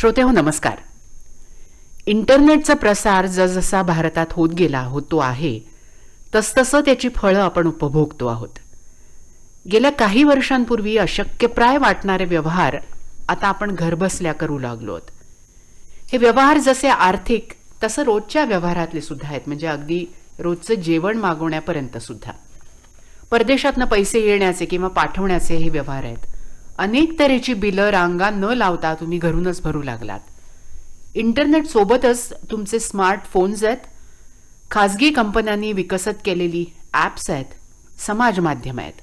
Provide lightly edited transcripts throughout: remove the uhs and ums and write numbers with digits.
श्रोते हो नमस्कार. इंटरनेटचा प्रसार जसजसा भारतात होतो आहे तसतसं त्याची फळं आपण उपभोगतो आहोत. गेल्या काही वर्षांपूर्वी अशक्यप्राय वाटणारे व्यवहार आता आपण घरबसल्या करू लागलो आहोत. हे व्यवहार जसे आर्थिक तसं रोजच्या व्यवहारातले सुद्धा आहेत. म्हणजे अगदी रोजचं जेवण मागवण्यापर्यंत सुद्धा परदेशातनं पैसे येण्याचे किंवा पाठवण्याचे हे व्यवहार आहेत. अनेक तऱ्हेची बिलं रांगा न लावता तुम्ही घरूनच भरू लागलात. इंटरनेट सोबतच तुमचे स्मार्टफोन्स आहेत, खाजगी कंपन्यांनी विकसित केलेली ॲप्स आहेत, समाज माध्यम आहेत.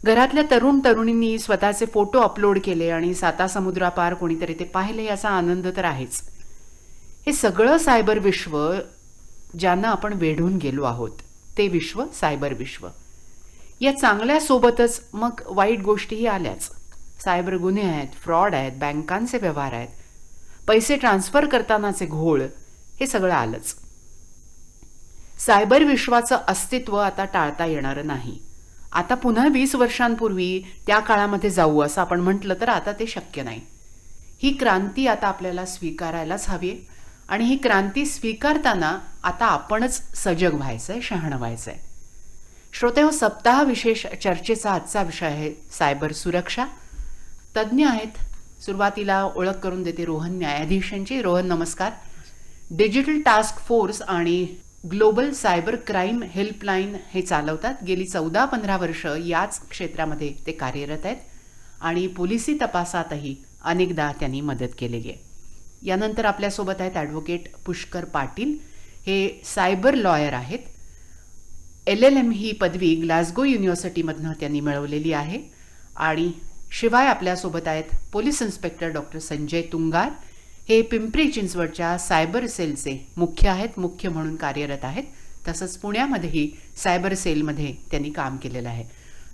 घरातल्या तरुण तरुणींनी स्वतःचे फोटो अपलोड केले आणि सातासमुद्रापार कोणीतरी ते पाहिले याचा आनंद तर आहेच. हे सगळं सायबर विश्व ज्यांना आपण वेढून गेलो आहोत ते विश्व सायबर विश्व. या चांगल्यासोबतच मग वाईट गोष्टीही आल्याच. सायबर गुन्हे आहेत, फ्रॉड आहेत, बँकांचे व्यवहार आहेत, पैसे ट्रान्सफर करतानाचे घोळ, हे सगळं आलंच. सायबर विश्वाचं अस्तित्व आता टाळता येणारं नाही. आता पुन्हा 20 वर्षांपूर्वी त्या काळामध्ये जाऊ असं आपण म्हटलं तर आता ते शक्य नाही. ही क्रांती आता आपल्याला स्वीकारायलाच हवी आणि ही क्रांती स्वीकारताना आता आपणच सजग व्हायचंय, शहाणं व्हायचंय. श्रोते हो, सप्ताह विशेष चर्चेचा आजचा विषय आहे सायबर सुरक्षा. तज्ज्ञ आहेत. सुरुवातीला ओळख करून देते रोहन न्यायाधीश यांची. रोहन नमस्कार. डिजिटल टास्क फोर्स आणि ग्लोबल सायबर क्राईम हेल्पलाईन हे चालवतात. गेली 14-15 वर्ष याच क्षेत्रामध्ये ते कार्यरत आहेत आणि पोलिसी तपासातही अनेकदा त्यांनी मदत केलेली आहे. यानंतर आपल्यासोबत आहेत ॲडव्होकेट पुष्कर पाटील. हे सायबर लॉयर आहेत. LLM ही पदवी ग्लासगो युनिव्हर्सिटीमधनं त्यांनी मिळवलेली आहे. आणि शिवाय आपल्यासोबत आहेत police inspector doctor Sanjay Tungar. हे पिंपरी चिंचवडच्या सायबर सेलचे मुख्य आहेत, मुख्य म्हणून कार्यरत आहेत. तसंच पुण्यामध्येही सायबर सेलमध्ये त्यांनी काम केलेलं आहे.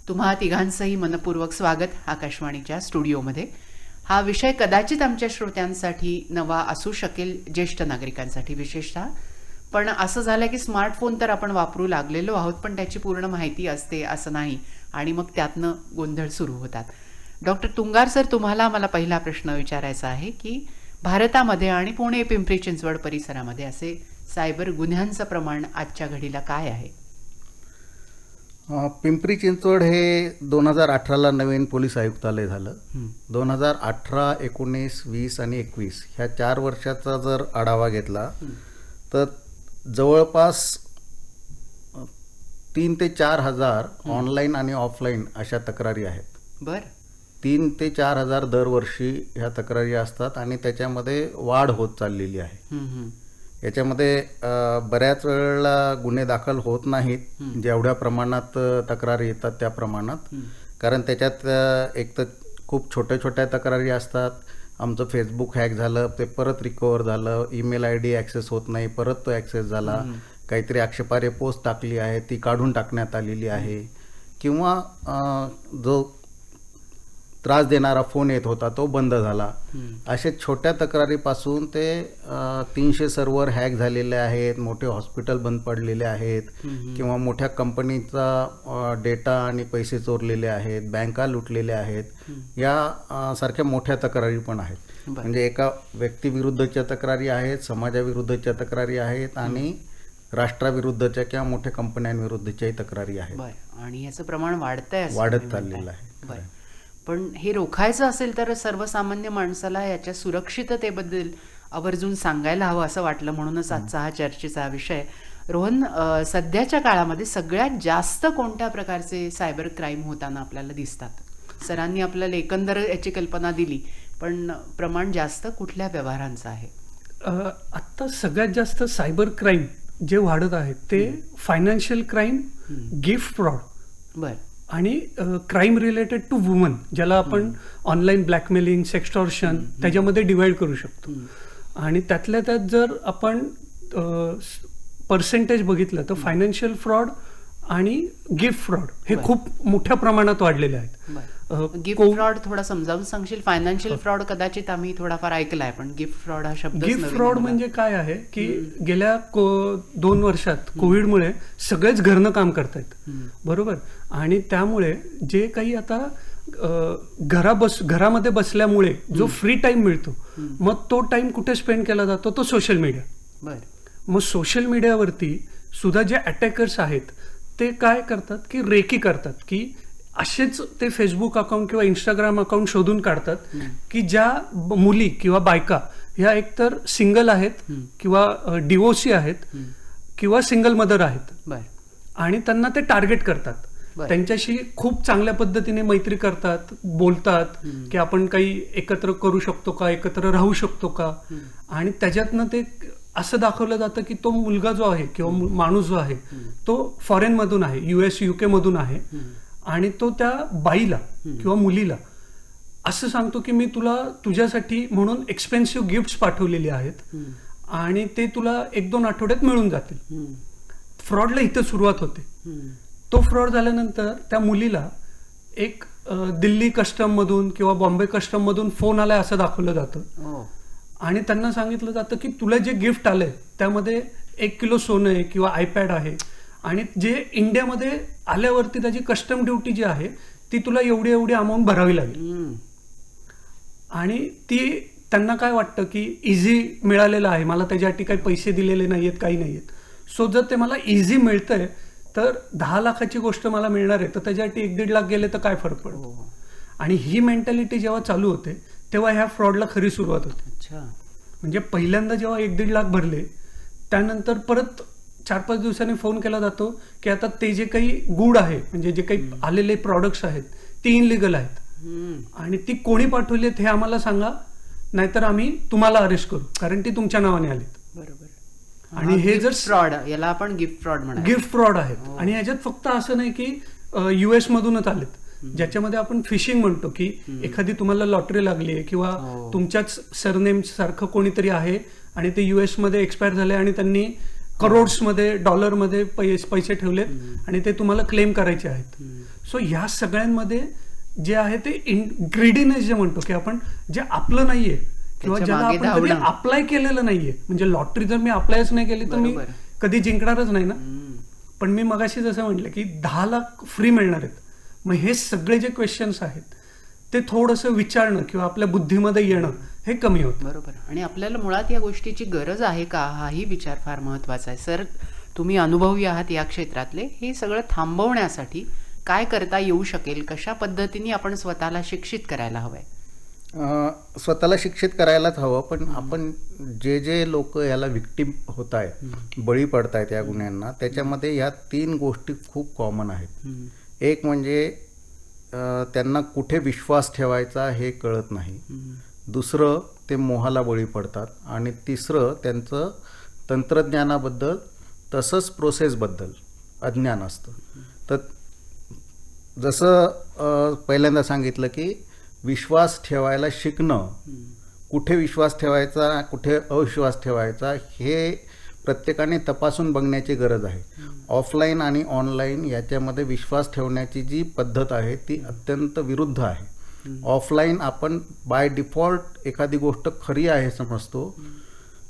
तुम्हा तिघांचंही मनपूर्वक स्वागत आकाशवाणीच्या स्टुडिओमध्ये. हा विषय कदाचित आमच्या श्रोत्यांसाठी नवा असू शकेल, ज्येष्ठ नागरिकांसाठी विशेषतः. पण असं झालं की स्मार्टफोन तर आपण वापरू लागलेलो आहोत, पण त्याची पूर्ण माहिती असते असं नाही आणि मग त्यातनं गोंधळ सुरू होतात. डॉक्टर तुंगार सर, तुम्हाला मला पहिला प्रश्न विचारायचा आहे की भारतामध्ये आणि पुणे पिंपरी चिंचवड परिसरामध्ये असे सायबर गुन्ह्यांचं प्रमाण आजच्या घडीला काय आहे? पिंपरी चिंचवड हे 2018ला नवीन पोलीस आयुक्तालय झालं. 2018, 19, 20 आणि 21 ह्या 4 वर्षाचा जर आढावा घेतला तर जवळपास 3 ते 4 हजार ऑनलाईन आणि ऑफलाईन अशा तक्रारी आहेत. बरं. 3 ते 4 हजार दरवर्षी ह्या तक्रारी असतात आणि त्याच्यामध्ये वाढ होत चाललेली आहे. याच्यामध्ये बऱ्याच वेळेला गुन्हे दाखल होत नाहीत जेवढ्या प्रमाणात तक्रारी येतात त्या प्रमाणात. कारण त्याच्यात एक तर खूप छोट्या छोट्या तक्रारी असतात. आमचं फेसबुक हॅक झालं, ते परत रिकवर झालं. ईमेल ID ॲक्सेस होत नाही, परत तो ॲक्सेस झाला. काहीतरी आक्षेपार्ह पोस्ट टाकली आहे, ती काढून टाकण्यात आलेली आहे. किंवा जो त्रास देणारा फोन येत होता तो बंद झाला. अशा छोट्या तक्रारीपासून ते 300 सर्व्हर हॅक झालेले आहेत, मोठे हॉस्पिटल बंद पडलेले आहेत, किंवा मोठ्या कंपनीचा डेटा आणि पैसे चोरलेले आहेत, बँका लुटलेल्या आहेत, या सारख्या मोठ्या तक्रारी पण आहेत. म्हणजे एका व्यक्तीविरुद्धच्या तक्रारी आहेत, समाजाविरुद्धच्या तक्रारी आहेत आणि राष्ट्राविरुद्धच्या किंवा मोठ्या कंपन्यांविरुद्धच्याही तक्रारी आहेत. आणि याचं प्रमाण वाढत चाललेलं आहे. पण हे रोखायचं असेल तर सर्वसामान्य माणसाला याच्या सुरक्षिततेबद्दल आवर्जून सांगायला हवं असं वाटलं, म्हणूनच आजचा हा चर्चेचा विषय. रोहन, सध्याच्या काळामध्ये सगळ्यात जास्त कोणत्या प्रकारचे सायबर क्राईम होताना आपल्याला दिसतात? सरांनी आपल्याला एकंदर याची कल्पना दिली, पण प्रमाण जास्त कुठल्या व्यवहारांचं आहे? आत्ता सगळ्यात जास्त सायबर क्राईम जे वाढत आहेत ते फायनान्शियल क्राईम, गिफ्ट फ्रॉड, बरं, आणि क्राईम रिलेटेड टू वुमन, ज्याला आपण ऑनलाईन ब्लॅकमेलिंग, सेक्स्टॉर्शन त्याच्यामध्ये डिवाइड करू शकतो. आणि त्यातल्या त्यात जर आपण पर्सेंटेज बघितलं तर फायनान्शियल फ्रॉड आणि गिफ्ट फ्रॉड हे खूप मोठ्या प्रमाणात वाढलेले आहेत. गिफ्ट फ्रॉड थोडा समजावून सांगशील? फायनान्शियल फ्रॉड कदाचित आम्ही थोडाफार ऐकलाय, पण गिफ्ट फ्रॉड हा शब्द. गिफ्ट फ्रॉड म्हणजे काय आहे की गेल्या 2 वर्षात कोविडमुळे सगळेच घरनं काम करतायत, बरोबर. आणि त्यामुळे जे काही आता घरामध्ये बसल्यामुळे जो फ्री टाइम मिळतो, मग तो टाइम कुठे स्पेंड केला जातो, तो सोशल मीडिया. बरं. मग सोशल मीडियावरती सुद्धा जे अटॅकर्स आहेत ते काय करतात की रेकी करतात, की असेच ते फेसबुक अकाउंट किंवा इंस्टाग्राम अकाउंट शोधून काढतात की ज्या मुली किंवा बायका ह्या एकतर सिंगल आहेत किंवा डिवोर्सी आहेत किंवा सिंगल मदर आहेत, बरं. आणि त्यांना ते टार्गेट करतात. बरं. त्यांच्याशी खूप चांगल्या पद्धतीने मैत्री करतात, बोलतात की आपण काही एकत्र करू शकतो का, एकत्र राहू शकतो का, आणि त्याच्यातनं ते असं दाखवलं जातं की तो मुलगा जो आहे किंवा माणूस जो आहे तो फॉरेन मधून आहे, US UK मधून आहे, आणि तो त्या बाईला किंवा मुलीला असं सांगतो की मी तुला तुझ्यासाठी म्हणून एक्सपेन्सिव्ह गिफ्ट्स पाठवलेली आहेत आणि ते तुला 1-2 आठवड्यात मिळून जातील. फ्रॉडला इथं सुरुवात होते. तो फ्रॉड झाल्यानंतर त्या मुलीला एक दिल्ली कस्टम मधून किंवा बॉम्बे कस्टम मधून फोन आलाय असं दाखवलं जातं, आणि त्यांना सांगितलं जातं की तुला जे गिफ्ट आलंय त्यामध्ये 1 किलो सोनं आहे किंवा आयपॅड आहे, आणि जे इंडियामध्ये आल्यावरती त्याची कस्टम ड्युटी जी आहे ती तुला एवढी अमाऊंट भरावी लागेल. आणि ती त्यांना काय वाटतं की इझी मिळालेलं आहे, मला त्याच्यासाठी काही पैसे दिलेले नाहीयेत, काही नाहीयेत. सो जर ते मला इझी मिळतंय तर 10 लाखाची गोष्ट मला मिळणार आहे, तर त्याच्यासाठी 1-1.5 लाख गेले तर काय फरक पडतो. आणि ही मेंटॅलिटी जेव्हा चालू होते तेव्हा ह्या फ्रॉडला खरी सुरुवात होते. म्हणजे पहिल्यांदा जेव्हा 1-1.5 लाख भरले, त्यानंतर परत 4-5 दिवसांनी फोन केला जातो की आता ते जे काही गुड आहे, म्हणजे जे काही आलेले प्रॉडक्ट्स आहेत ती इनलिगल आहेत आणि ती कोणी पाठवलीत हे आम्हाला सांगा, नाहीतर आम्ही तुम्हाला अरेस्ट करू, कारण ती तुमच्या नावाने आलीत. बरोबर. आणि हे जर फ्रॉड, याला आपण गिफ्ट फ्रॉड म्हणा, गिफ्ट फ्रॉड आहेत. आणि ह्याच्यात फक्त असं नाही की US मधूनच आलेत, ज्याच्यामध्ये आपण फिशिंग म्हणतो की एखादी तुम्हाला लॉटरी लागली आहे किंवा तुमच्याच सरनेम सारखं कोणीतरी आहे आणि ते US मध्ये एक्सपायर झाले आणि त्यांनी करोड्स मध्ये डॉलरमध्ये पैसे ठेवलेत आणि ते तुम्हाला क्लेम करायचे आहेत. सो ह्या सगळ्यांमध्ये जे आहे ते ग्रीडीनेस जे म्हणतो की आपण जे आपलं नाहीये किंवा ज्याला आपण कधी अप्लाय केलेलं नाहीये, म्हणजे लॉटरी जर मी अप्लायच नाही केली तर मी कधी जिंकणारच नाही ना. पण मी मगाशी जसं म्हटलं की 10 लाख फ्री मिळणार आहेत, मग हे सगळे जे क्वेश्चन्स आहेत ते थोडंसं विचारणं किंवा आपल्या बुद्धीमध्ये येणं हे कमी होतं. बरोबर. आणि आपल्याला मुळात या गोष्टीची गरज आहे का, हाही विचार फार महत्वाचा आहे. सर, तुम्ही अनुभवी आहात या क्षेत्रातले, हे सगळं थांबवण्यासाठी काय करता येऊ शकेल, कशा पद्धतीने आपण स्वतःला शिक्षित करायला हवंय? स्वतःला शिक्षित करायलाच हवं, पण आपण जे लोक याला विक्टीम होत आहेत, बळी पडतायत या गुन्ह्यांना, त्याच्यामध्ये ह्या 3 गोष्टी खूप कॉमन आहेत. एक म्हणजे त्यांना कुठे विश्वास ठेवायचा हे कळत नाही, दुसरं ते मोहाला बळी पडतात, आणि तिसरं त्यांचं तंत्रज्ञानाबद्दल तसंच प्रोसेसबद्दल अज्ञान असतं. तर जसं पहिल्यांदा सांगितलं की विश्वास ठेवायला शिकणं, कुठे विश्वास ठेवायचा कुठे अविश्वास ठेवायचा हे प्रत्येकाने तपासून बघण्याची गरज आहे. ऑफलाईन आणि ऑनलाईन याच्यामध्ये विश्वास ठेवण्याची जी पद्धत आहे ती अत्यंत विरुद्ध आहे. ऑफलाईन आपण बाय डिफॉल्ट एखादी गोष्ट खरी आहे समजतो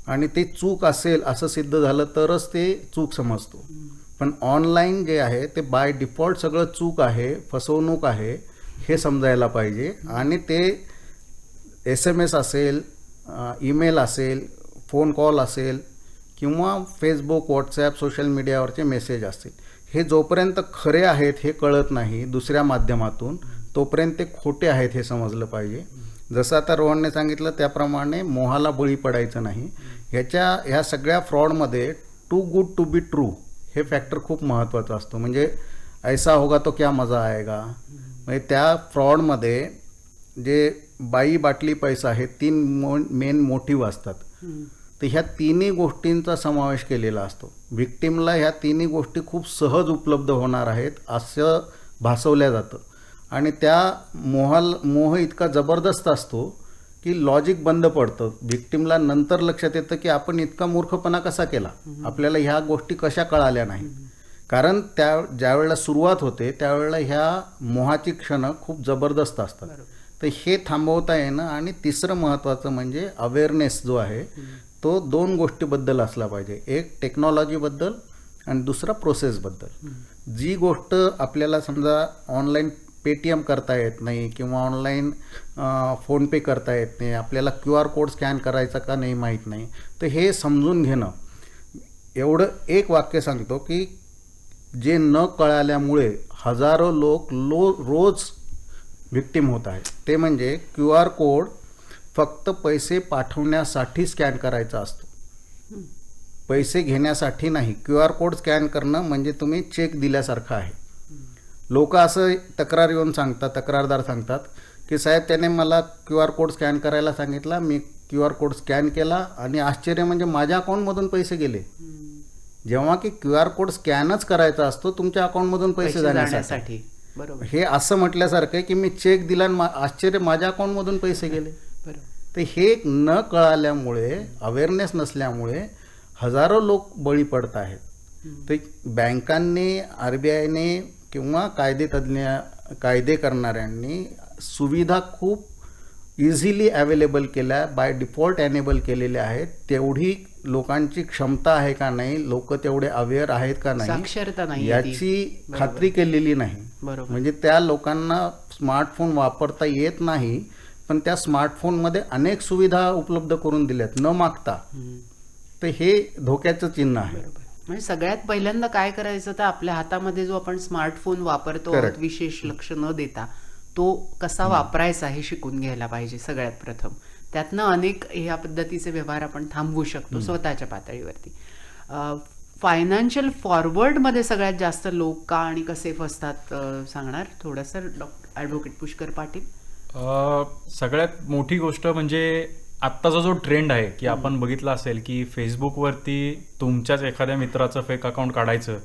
आणि ते चूक असेल असं सिद्ध झालं तरच ते चूक समजतो. पण ऑनलाईन जे आहे ते बाय डिफॉल्ट सगळं चूक आहे, फसवणूक आहे हे समजायला पाहिजे. आणि ते SMS असेल, ईमेल असेल, फोन कॉल असेल किंवा फेसबुक, व्हॉट्सॲप, सोशल मीडियावरचे मेसेज असतील, हे जोपर्यंत खरे आहेत हे कळत नाही दुसऱ्या माध्यमातून, तोपर्यंत ते खोटे आहेत हे समजलं पाहिजे. जसं आता रोहनने सांगितलं त्याप्रमाणे मोहाला बळी पडायचं नाही. ह्या सगळ्या फ्रॉडमध्ये too good to be true हे फॅक्टर खूप महत्त्वाचं असतं. म्हणजे ऐसा होगा तो क्या मजा आएगा. म्हणजे त्या फ्रॉडमध्ये जे बाई बाटली पैसा हे 3 मेन मोटिव्ह असतात. तर ह्या 3 गोष्टींचा समावेश केलेला असतो. विक्टिमला ह्या 3 गोष्टी खूप सहज उपलब्ध होणार आहेत असं भासवल्या जातं, आणि त्या मोह इतका जबरदस्त असतो की लॉजिक बंद पडतं. विक्टिमला नंतर लक्षात येतं की आपण इतका मूर्खपणा कसा केला, आपल्याला ह्या गोष्टी कशा कळाल्या नाही. कारण ज्यावेळेला सुरुवात होते त्यावेळेला ह्या मोहाची क्षणं खूप जबरदस्त असतात. तर हे थांबवता येणं. आणि तिसरं महत्त्वाचं म्हणजे अवेअरनेस जो आहे तो 2 गोष्टीबद्दल असला पाहिजे. एक टेक्नॉलॉजीबद्दल आणि दुसरा प्रोसेसबद्दल. जी गोष्ट आपल्याला समजा ऑनलाईन पेटीएम करता येत नाही किंवा ऑनलाईन फोनपे करता येत नाही, आपल्याला QR कोड स्कॅन करायचा का नाही माहीत नाही. तर हे समजून घेणं, एवढं एक वाक्य सांगतो की जे न कळाल्यामुळे हजारो लोक रोज व्हिक्टीम होत आहेत. ते म्हणजे QR कोड फक्त पैसे पाठवण्यासाठी स्कॅन करायचा असतो, पैसे घेण्यासाठी नाही. QR कोड स्कॅन करणं म्हणजे तुम्ही चेक दिल्यासारखं आहे. लोक असं तक्रारदार सांगतात की साहेब त्याने मला QR कोड स्कॅन करायला सांगितला, मी QR कोड स्कॅन केला आणि आश्चर्य म्हणजे माझ्या अकाउंटमधून पैसे गेले. जेव्हा की QR कोड स्कॅनच करायचा असतो तुमच्या अकाउंटमधून पैसे जाण्यासाठी. बरोबर. हे असं म्हटल्यासारखं आहे की मी चेक दिला आणि आश्चर्य माझ्या अकाउंटमधून पैसे गेले. बरोबर. तर हे न कळाल्यामुळे, अवेअरनेस नसल्यामुळे हजारो लोक बळी पडत आहेत. तर बँकांनी, RBIने किंवा कायदे करणाऱ्यांनी सुविधा खूप इझिली अवेलेबल केल्या, बाय डिफॉल्ट एनेबल केलेल्या आहेत. तेवढी लोकांची क्षमता आहे का नाही, लोक तेवढे अवेअर आहेत का नाही, साक्षरता नाही याची खात्री केलेली नाही. बरोबर. म्हणजे त्या लोकांना स्मार्टफोन वापरता येत नाही, पण त्या स्मार्टफोनमध्ये अनेक सुविधा उपलब्ध करून दिल्यात न मागता. तर हे धोक्याचं चिन्ह आहे. बरोबर. म्हणजे सगळ्यात पहिल्यांदा काय करायचं, तर आपल्या हातामध्ये जो आपण स्मार्टफोन वापरतो Correct. विशेष लक्ष न देता तो कसा वापरायचा हे शिकून घ्यायला पाहिजे सगळ्यात प्रथम. त्यातनं अनेक ह्या पद्धतीचे व्यवहार आपण थांबवू शकतो स्वतःच्या पातळीवरती. फायनान्शियल फॉरवर्डमध्ये सगळ्यात जास्त लोक का आणि कसे फसतात सांगणार थोडंसं ॲडव्होकेट पुष्कर पाटील? सगळ्यात मोठी गोष्ट म्हणजे आत्ताचा जो ट्रेंड आहे की आपण बघितलं असेल की फेसबुकवरती तुमच्याच एखाद्या मित्राचं फेक अकाउंट काढायचं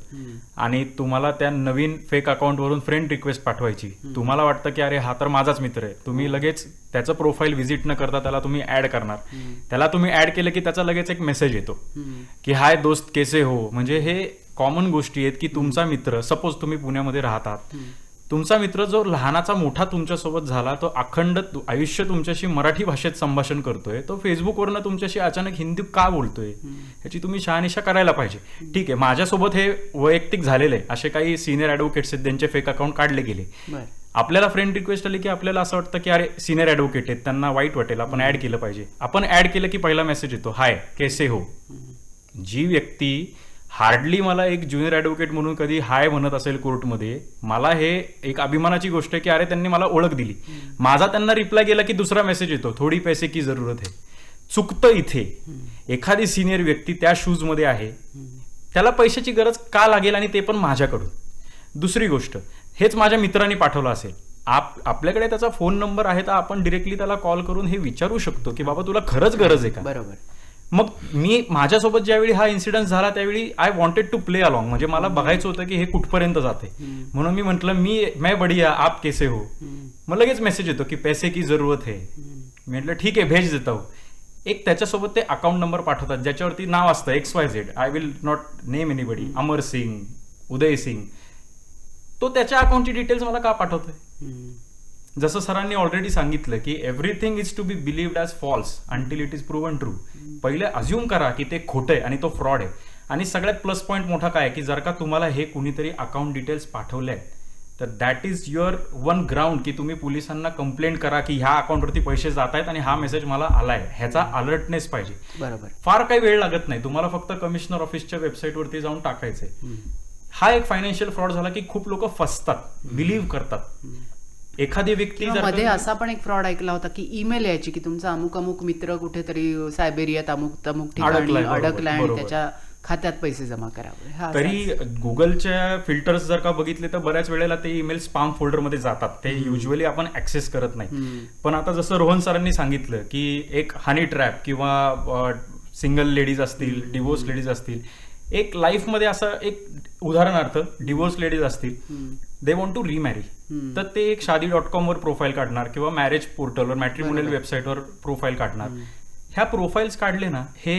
आणि तुम्हाला त्या नवीन फेक अकाउंटवरून फ्रेंड रिक्वेस्ट पाठवायची. तुम्हाला वाटतं की अरे हा तर माझाच मित्र आहे, तुम्ही लगेच त्याचं प्रोफाईल व्हिजिट न करता त्याला तुम्ही ऍड करणार. त्याला तुम्ही ऍड केलं की त्याचा लगेच एक मेसेज येतो की हाय दोस्त कैसे हो. म्हणजे हे कॉमन गोष्टी आहेत की तुमचा मित्र, सपोज तुम्ही पुण्यामध्ये राहतात, तुमचा मित्र जो लहानाचा मोठा तुमच्यासोबत झाला, तो अखंड आयुष्य तुमच्याशी मराठी भाषेत संभाषण करतोय, तो फेसबुकवरनं तुमच्याशी अचानक हिंदी का बोलतोय ह्याची तुम्ही शहानिशा करायला पाहिजे. ठीक आहे, माझ्यासोबत हे वैयक्तिक झालेलं आहे. असे काही सिनियर ॲडव्होकेट्स आहेत ज्यांचे फेक अकाउंट काढले गेले. आपल्याला फ्रेंड रिक्वेस्ट आली की आपल्याला असं वाटतं की अरे सिनियर ॲडव्होकेट आहेत, त्यांना वाईट वाटेल, आपण ऍड केलं पाहिजे. आपण ऍड केलं की पहिला मेसेज येतो हाय कैसे हो. जी व्यक्ती हार्डली मला एक ज्युनियर ॲडव्होकेट म्हणून कधी हाय म्हणत असेल कोर्टमध्ये, मला हे एक अभिमानाची गोष्ट आहे की अरे त्यांनी मला ओळख दिली. माझा त्यांना रिप्लाय गेला की दुसरा मेसेज येतो थोडी पैसे की जरूरत है. चुकतं इथे. एखादी सिनियर व्यक्ती त्या शूजमध्ये आहे, त्याला पैशाची गरज का लागेल आणि ते पण माझ्याकडून. दुसरी गोष्ट, हेच माझ्या मित्रांनी पाठवलं असेल, आपल्याकडे त्याचा फोन नंबर आहे तर आपण डिरेक्टली त्याला कॉल करून हे विचारू शकतो की बाबा तुला खरंच गरज आहे का. बरोबर. मग मी माझ्यासोबत ज्यावेळी हा इन्सिडेंट झाला त्यावेळी I wanted to play along, म्हणजे मला बघायचं होतं की हे कुठपर्यंत जाते. म्हणून मी म्हटलं मैं बढिया आप कैसे हो. मग लगेच मेसेज येतो की पैसे की जरूरत है. मी म्हटलं ठीक आहे भेज देता हूं. एक त्याच्यासोबत ते अकाउंट नंबर पाठवतात ज्याच्यावरती नाव असतं XYZ, I will not name anybody, Amar Singh, Uday Singh. तो त्याच्या अकाउंटची डिटेल्स मला का पाठवतोय? जसं सरांनी ऑलरेडी सांगितलं की everything is to be believed as false until it is proven true. पहिले अज्युम करा की ते खोटं आहे आणि तो फ्रॉड आहे. आणि सगळ्यात प्लस पॉईंट मोठा काय की जर का तुम्हाला हे कुणीतरी अकाउंट डिटेल्स पाठवले आहेत तर that is your one ground की तुम्ही पोलिसांना कंप्लेंट करा की ह्या अकाउंटवरती पैसे जात आहेत आणि हा मेसेज मला आलाय, ह्याचा अलर्टनेस पाहिजे. बरोबर. फार काही वेळ लागत नाही, तुम्हाला फक्त कमिशनर ऑफिसच्या वेबसाईटवरती जाऊन टाकायचंय. हा एक फायनान्शियल फ्रॉड झाला की खूप लोक फसतात, बिलीव्ह करतात. एखादी व्यक्ती मध्ये असा पण एक फ्रॉड ऐकला होता की ईमेल यायची की तुमचा अमुक अमुक मित्र कुठेतरी सायबेरियात अमुक अमुक ठिकाणी अडकलाय आणि त्याच्या खात्यात पैसे जमा करावे. तरी गुगलच्या फिल्टर्स जर का बघितले तर बऱ्याच वेळेला ते ईमेल स्पॅम फोल्डरमध्ये जातात, ते युजली आपण ऍक्सेस करत नाही. पण आता जसं रोहन सरांनी सांगितलं की एक हनी ट्रॅप किंवा सिंगल लेडीज असतील, डिवोर्स लेडीज असतील, एक लाईफमध्ये असं एक उदाहरणार्थ डिवोर्स लेडीज असतील, दे वॉन्ट टू रिमॅरी, तर ते एक शादी.com वर प्रोफाईल काढणार किंवा मॅरेज पोर्टलवर, मॅट्रिमोनियल वेबसाईटवर प्रोफाईल काढणार. ह्या प्रोफाईल्स काढले ना हे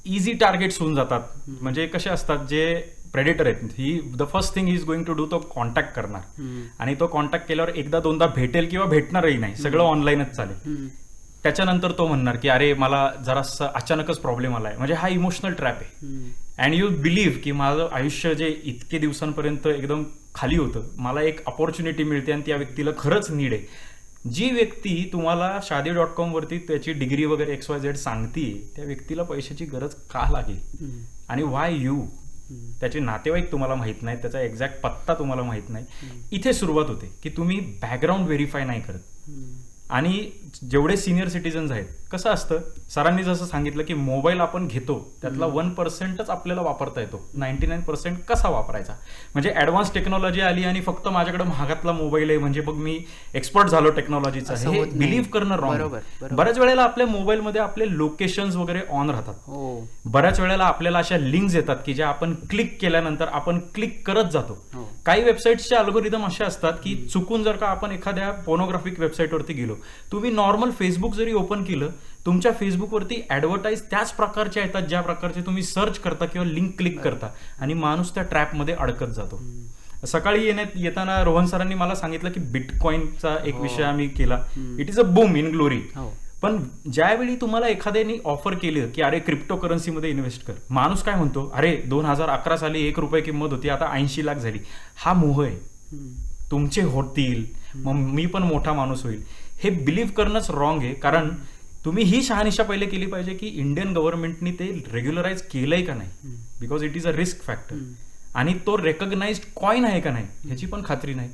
इझी टार्गेट्स होऊन जातात. म्हणजे कसे असतात, जे प्रेडेटर आहेत, he the first thing is going to do तो कॉन्टॅक्ट करणार आणि तो कॉन्टॅक्ट केल्यावर एकदा दोनदा भेटेल किंवा भेटणारही नाही, सगळं ऑनलाईनच चालेल. त्याच्यानंतर तो म्हणणार की अरे मला जरासा अचानकच प्रॉब्लेम आलाय, म्हणजे हा इमोशनल ट्रॅप आहे. अँड यू बिलीव्ह की माझं आयुष्य जे इतके दिवसांपर्यंत एकदम खाली होतं, मला एक अपॉर्च्युनिटी मिळते आणि त्या व्यक्तीला खरंच नीड आहे. जी व्यक्ती तुम्हाला शादी.com वरती त्याची डिग्री वगैरे XYZ सांगते, त्या व्यक्तीला पैशाची गरज का लागेल आणि वाय यू? त्याचे नातेवाईक तुम्हाला माहित नाहीत, त्याचा एक्झॅक्ट पत्ता तुम्हाला माहित नाही. इथे सुरुवात होते की तुम्ही बॅकग्राऊंड व्हेरीफाय नाही करत. आणि जेवढे सिनियर सिटीजन्स आहेत, कसं असतं, सरांनी जसं सांगितलं की मोबाईल आपण घेतो त्यातला 1%च आपल्याला वापरता येतो, 99% कसा वापरायचा. म्हणजे ऍडव्हान्स टेक्नॉलॉजी आली आणि फक्त माझ्याकडे महागातला मोबाईल आहे म्हणजे मग मी एक्सपर्ट झालो टेक्नॉलॉजीचा, असं हे होत नाही. बिलीव्ह करणं रॉंग. बरोबर. बऱ्याच वेळेला आपल्या मोबाईलमध्ये आपले लोकेशन्स वगैरे ऑन राहतात. हो. बऱ्याच वेळेला आपल्याला अशा लिंक्स येतात की ज्या आपण क्लिक केल्यानंतर आपण क्लिक करत जातो. हो. काही वेबसाईटचे अल्गोरिदम असे असतात की चुकून जर का आपण एखाद्या पोर्नोग्राफिक वेबसाईटवरती गेलो, तुम्ही नॉर्मल फेसबुक जरी ओपन केलं, तुमच्या फेसबुकवरती ऍडव्हर्टाईज त्याच प्रकारच्या येतात ज्या प्रकारचे तुम्ही सर्च करता किंवा लिंक क्लिक करता, आणि माणूस त्या ट्रॅपमध्ये अडकत जातो. सकाळी येताना रोहन सरांनी मला सांगितलं की बिटकॉइनचा एक विषय आम्ही केला. It is a boom in glory. पण ज्यावेळी तुम्हाला एखाद्याने ऑफर केलं की अरे क्रिप्टो करन्सीमध्ये इन्व्हेस्ट कर, माणूस काय म्हणतो, अरे 2011 साली ₹1 किंमत होती, आता 80 लाख झाली. हा मोह आहे. तुमचे होतील, मग मी पण मोठा माणूस होईल, हे बिलीव्ह करणंच रॉंग आहे. कारण तुम्ही ही शहानिशा पहिले केली पाहिजे की इंडियन गव्हर्नमेंटनी ते रेग्युलराईज केलंय का नाही, because it is a risk factor. आणि तो रेकग्नाइज्ड कॉइन आहे का नाही ह्याची पण खात्री नाही.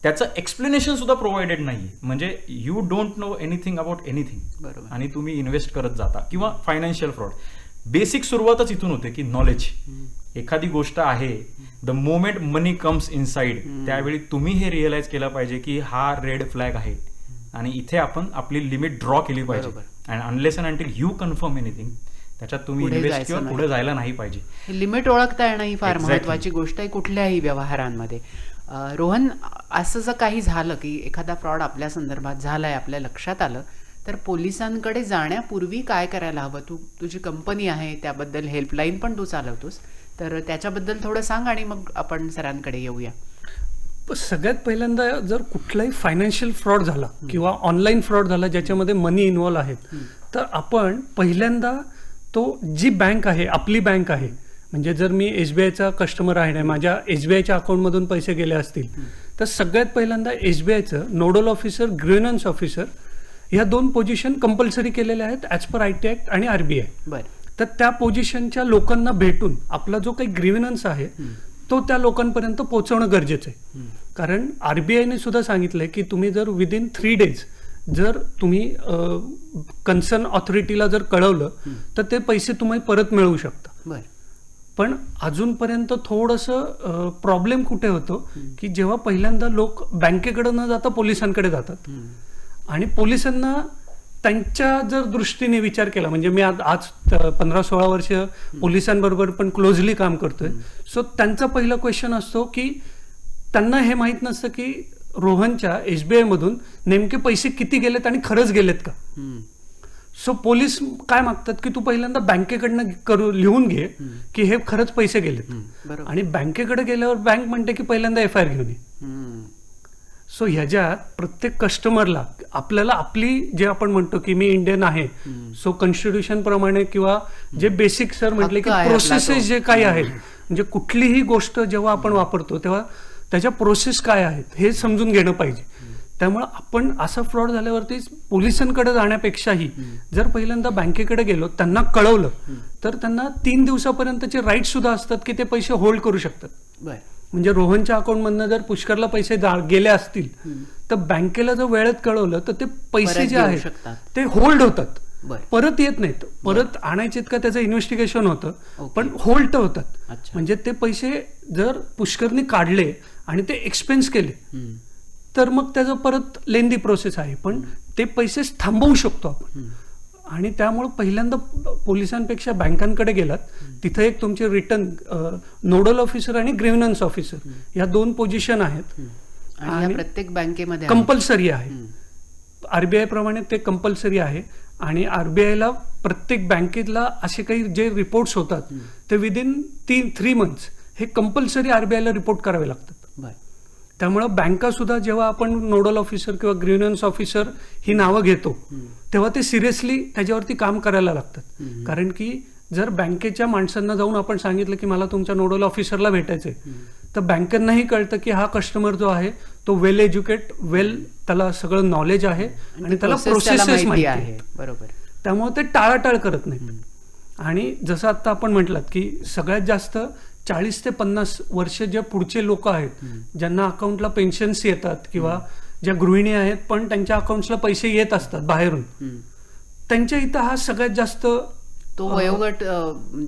त्याचं एक्सप्लेनेशन सुद्धा प्रोव्हाइडेड नाहीये. म्हणजे you don't know anything about anything, आणि तुम्ही इन्व्हेस्ट करत जाता. किंवा फायनान्शियल फ्रॉड, बेसिक सुरुवातच इथून होते की नॉलेज. एखादी गोष्ट आहे, the moment money comes inside, त्यावेळी तुम्ही हे रिअलाइज केलं पाहिजे की हा रेड फ्लॅग आहे आणि इथे आपण आपली लिमिट ड्रॉ केली पाहिजे. And unless and until you confirm anything, त्याच्यात तुम्ही पुढे इन्व्हेस्ट जायचं किंवा नाही. पुढे जायला नाही पाहिजे. लिमिट ओळखता येणं ही फार Exactly. महत्वाची गोष्ट आहे कुठल्याही व्यवहारांमध्ये. रोहन, असं जर काही झालं की एखादा फ्रॉड आपल्या संदर्भात झालाय, आपल्या लक्षात आलं, तर पोलिसांकडे जाण्यापूर्वी काय करायला हवं? तुझी कंपनी आहे, त्याबद्दल हेल्पलाईन पण तू चालवतोस, तर त्याच्याबद्दल थोडं सांग आणि मग आपण सरांकडे येऊया. सगळ्यात पहिल्यांदा जर कुठलाही फायनान्शियल फ्रॉड झाला किंवा ऑनलाईन फ्रॉड झाला ज्याच्यामध्ये मनी इन्व्हॉल्व आहेत, तर आपण पहिल्यांदा तो जी बँक आहे, आपली बँक आहे, म्हणजे जर मी SBIचा कस्टमर आहे, माझ्या SBIच्या अकाउंटमधून पैसे गेले असतील, तर सगळ्यात पहिल्यांदा SBIचं नोडल ऑफिसर, ग्रीव्हनन्स ऑफिसर, ह्या 2 पोझिशन कंपल्सरी केलेल्या आहेत ॲज पर IT ॲक्ट आणि RBI. बरं. तर त्या पोझिशनच्या लोकांना भेटून आपला जो काही ग्रीव्हनन्स आहे तो त्या लोकांपर्यंत पोहोचवणं गरजेचं आहे. कारण RBIने सुद्धा सांगितलंय की तुम्ही जर विदिन 3 days जर तुम्ही कन्सर्न ऑथॉरिटीला जर कळवलं तर ते पैसे तुम्ही परत मिळवू शकता. बरं. पण अजूनपर्यंत थोडंसं प्रॉब्लेम कुठे होतो की जेव्हा पहिल्यांदा लोक बँकेकडे न जाता पोलिसांकडे जातात, आणि पोलिसांना त्यांच्या जर दृष्टीने विचार केला, म्हणजे मी आज 15-16 वर्ष पोलिसांबरोबर पण क्लोजली काम करतोय, सो त्यांचा पहिला क्वेश्चन असतो की त्यांना हे माहीत नसतं की रोहनच्या SBI मधून नेमके पैसे किती गेलेत आणि खरंच गेलेत का. सो पोलीस काय मागतात की तू पहिल्यांदा बँकेकडनं लिहून घे की हे खरंच पैसे गेलेत, आणि बँकेकडे गेल्यावर बँक म्हणते की पहिल्यांदा FIR घेऊन ये. सो ह्याच्यात प्रत्येक कस्टमरला आपल्याला आपली जे आपण म्हणतो की मी इंडियन आहे, सो कॉन्स्टिट्यूशन प्रमाणे किंवा जे बेसिक सर म्हटले की प्रोसेसेस जे काही आहेत, म्हणजे कुठलीही गोष्ट जेव्हा आपण वापरतो तेव्हा त्याच्या प्रोसेस काय आहेत हे समजून घेणं पाहिजे. त्यामुळे आपण असा फ्रॉड झाल्यावरती पोलिसांकडे जाण्यापेक्षाही जर पहिल्यांदा बँकेकडे गेलो, त्यांना कळवलं, तर त्यांना 3 दिवसापर्यंतचे राईट सुद्धा असतात की ते पैसे होल्ड करू शकतात. म्हणजे रोहनच्या अकाउंटमधनं जर पुष्करला पैसे गेले असतील तर बँकेला जर वेळेत कळवलं तर ते पैसे जे आहेत ते होल्ड होतात, परत येत नाहीत. परत आणायचे का त्याचं इन्व्हेस्टिगेशन होतं, पण होल्ड होतात. म्हणजे ते पैसे जर पुष्करने काढले आणि ते एक्सपेन्स केले तर मग त्याचं परत लेंदी प्रोसेस आहे, पण ते पैसे थांबवू शकतो आपण. आणि त्यामुळे पहिल्यांदा पोलिसांपेक्षा बँकांकडे गेलात, तिथं एक तुमचे रिटर्न नोडल ऑफिसर आणि ग्रीव्हनन्स ऑफिसर या 2 पोझिशन आहेत, आणि प्रत्येक बँकेमध्ये कंपल्सरी आहे. RBI प्रमाणे ते कंपल्सरी आहे, आणि RBIला प्रत्येक बँकेला असे काही जे रिपोर्ट्स होतात ते विदिन 3 months हे कंपल्सरी RBIला रिपोर्ट करावे लागतात. त्यामुळं बँका सुद्धा जेव्हा आपण नोडल ऑफिसर किंवा ग्रीव्हन्स ऑफिसर ही नावं घेतो तेव्हा ते सिरियसली त्याच्यावरती काम करायला लागतात. कारण की जर बँकेच्या माणसांना जाऊन आपण सांगितलं की मला तुमच्या नोडल ऑफिसरला भेटायचंय, तर बँकांनाही कळतं की हा कस्टमर जो आहे तो वेल एज्युकेट, त्याला सगळं नॉलेज आहे आणि त्याला प्रोसेसेस माहिती आहे. बरोबर. त्यामुळे ते टाळाटाळ करत नाहीत. आणि जसं आता आपण म्हटलात की सगळ्यात जास्त 40 ते 50 वर्ष जे पुढचे लोक आहेत ज्यांना अकाउंटला पेन्शन्स येतात किंवा ज्या गृहिणी आहेत पण त्यांच्या अकाउंट्सला पैसे येत असतात बाहेरून, त्यांच्या इथं हा सगळ्यात जास्त तो वयोगट,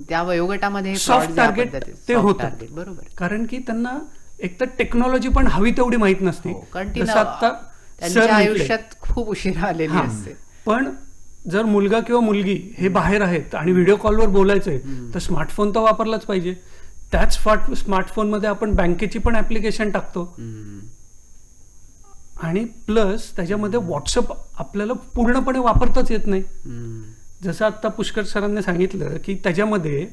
त्या वयोगटामध्ये सॉफ्ट टार्गेट ते होतात. बरोबर. कारण की त्यांना एक तर टेक्नॉलॉजी पण हवी तेवढी माहित नसते. कारण ती जसं आता त्यांच्या सर आयुष्यात खूप उशिरा आलेली असते. पण जर मुलगा किंवा मुलगी हे बाहेर आहेत आणि व्हिडिओ कॉलवर बोलायचंय तर स्मार्टफोन तर वापरलाच पाहिजे. त्याच स्मार्टफोनमध्ये आपण बँकेची पण ऍप्लिकेशन टाकतो आणि प्लस त्याच्यामध्ये व्हॉट्सअप आपल्याला पूर्णपणे वापरताच येत नाही. जसं आता पुष्कर सरांनी सांगितलं की त्याच्यामध्ये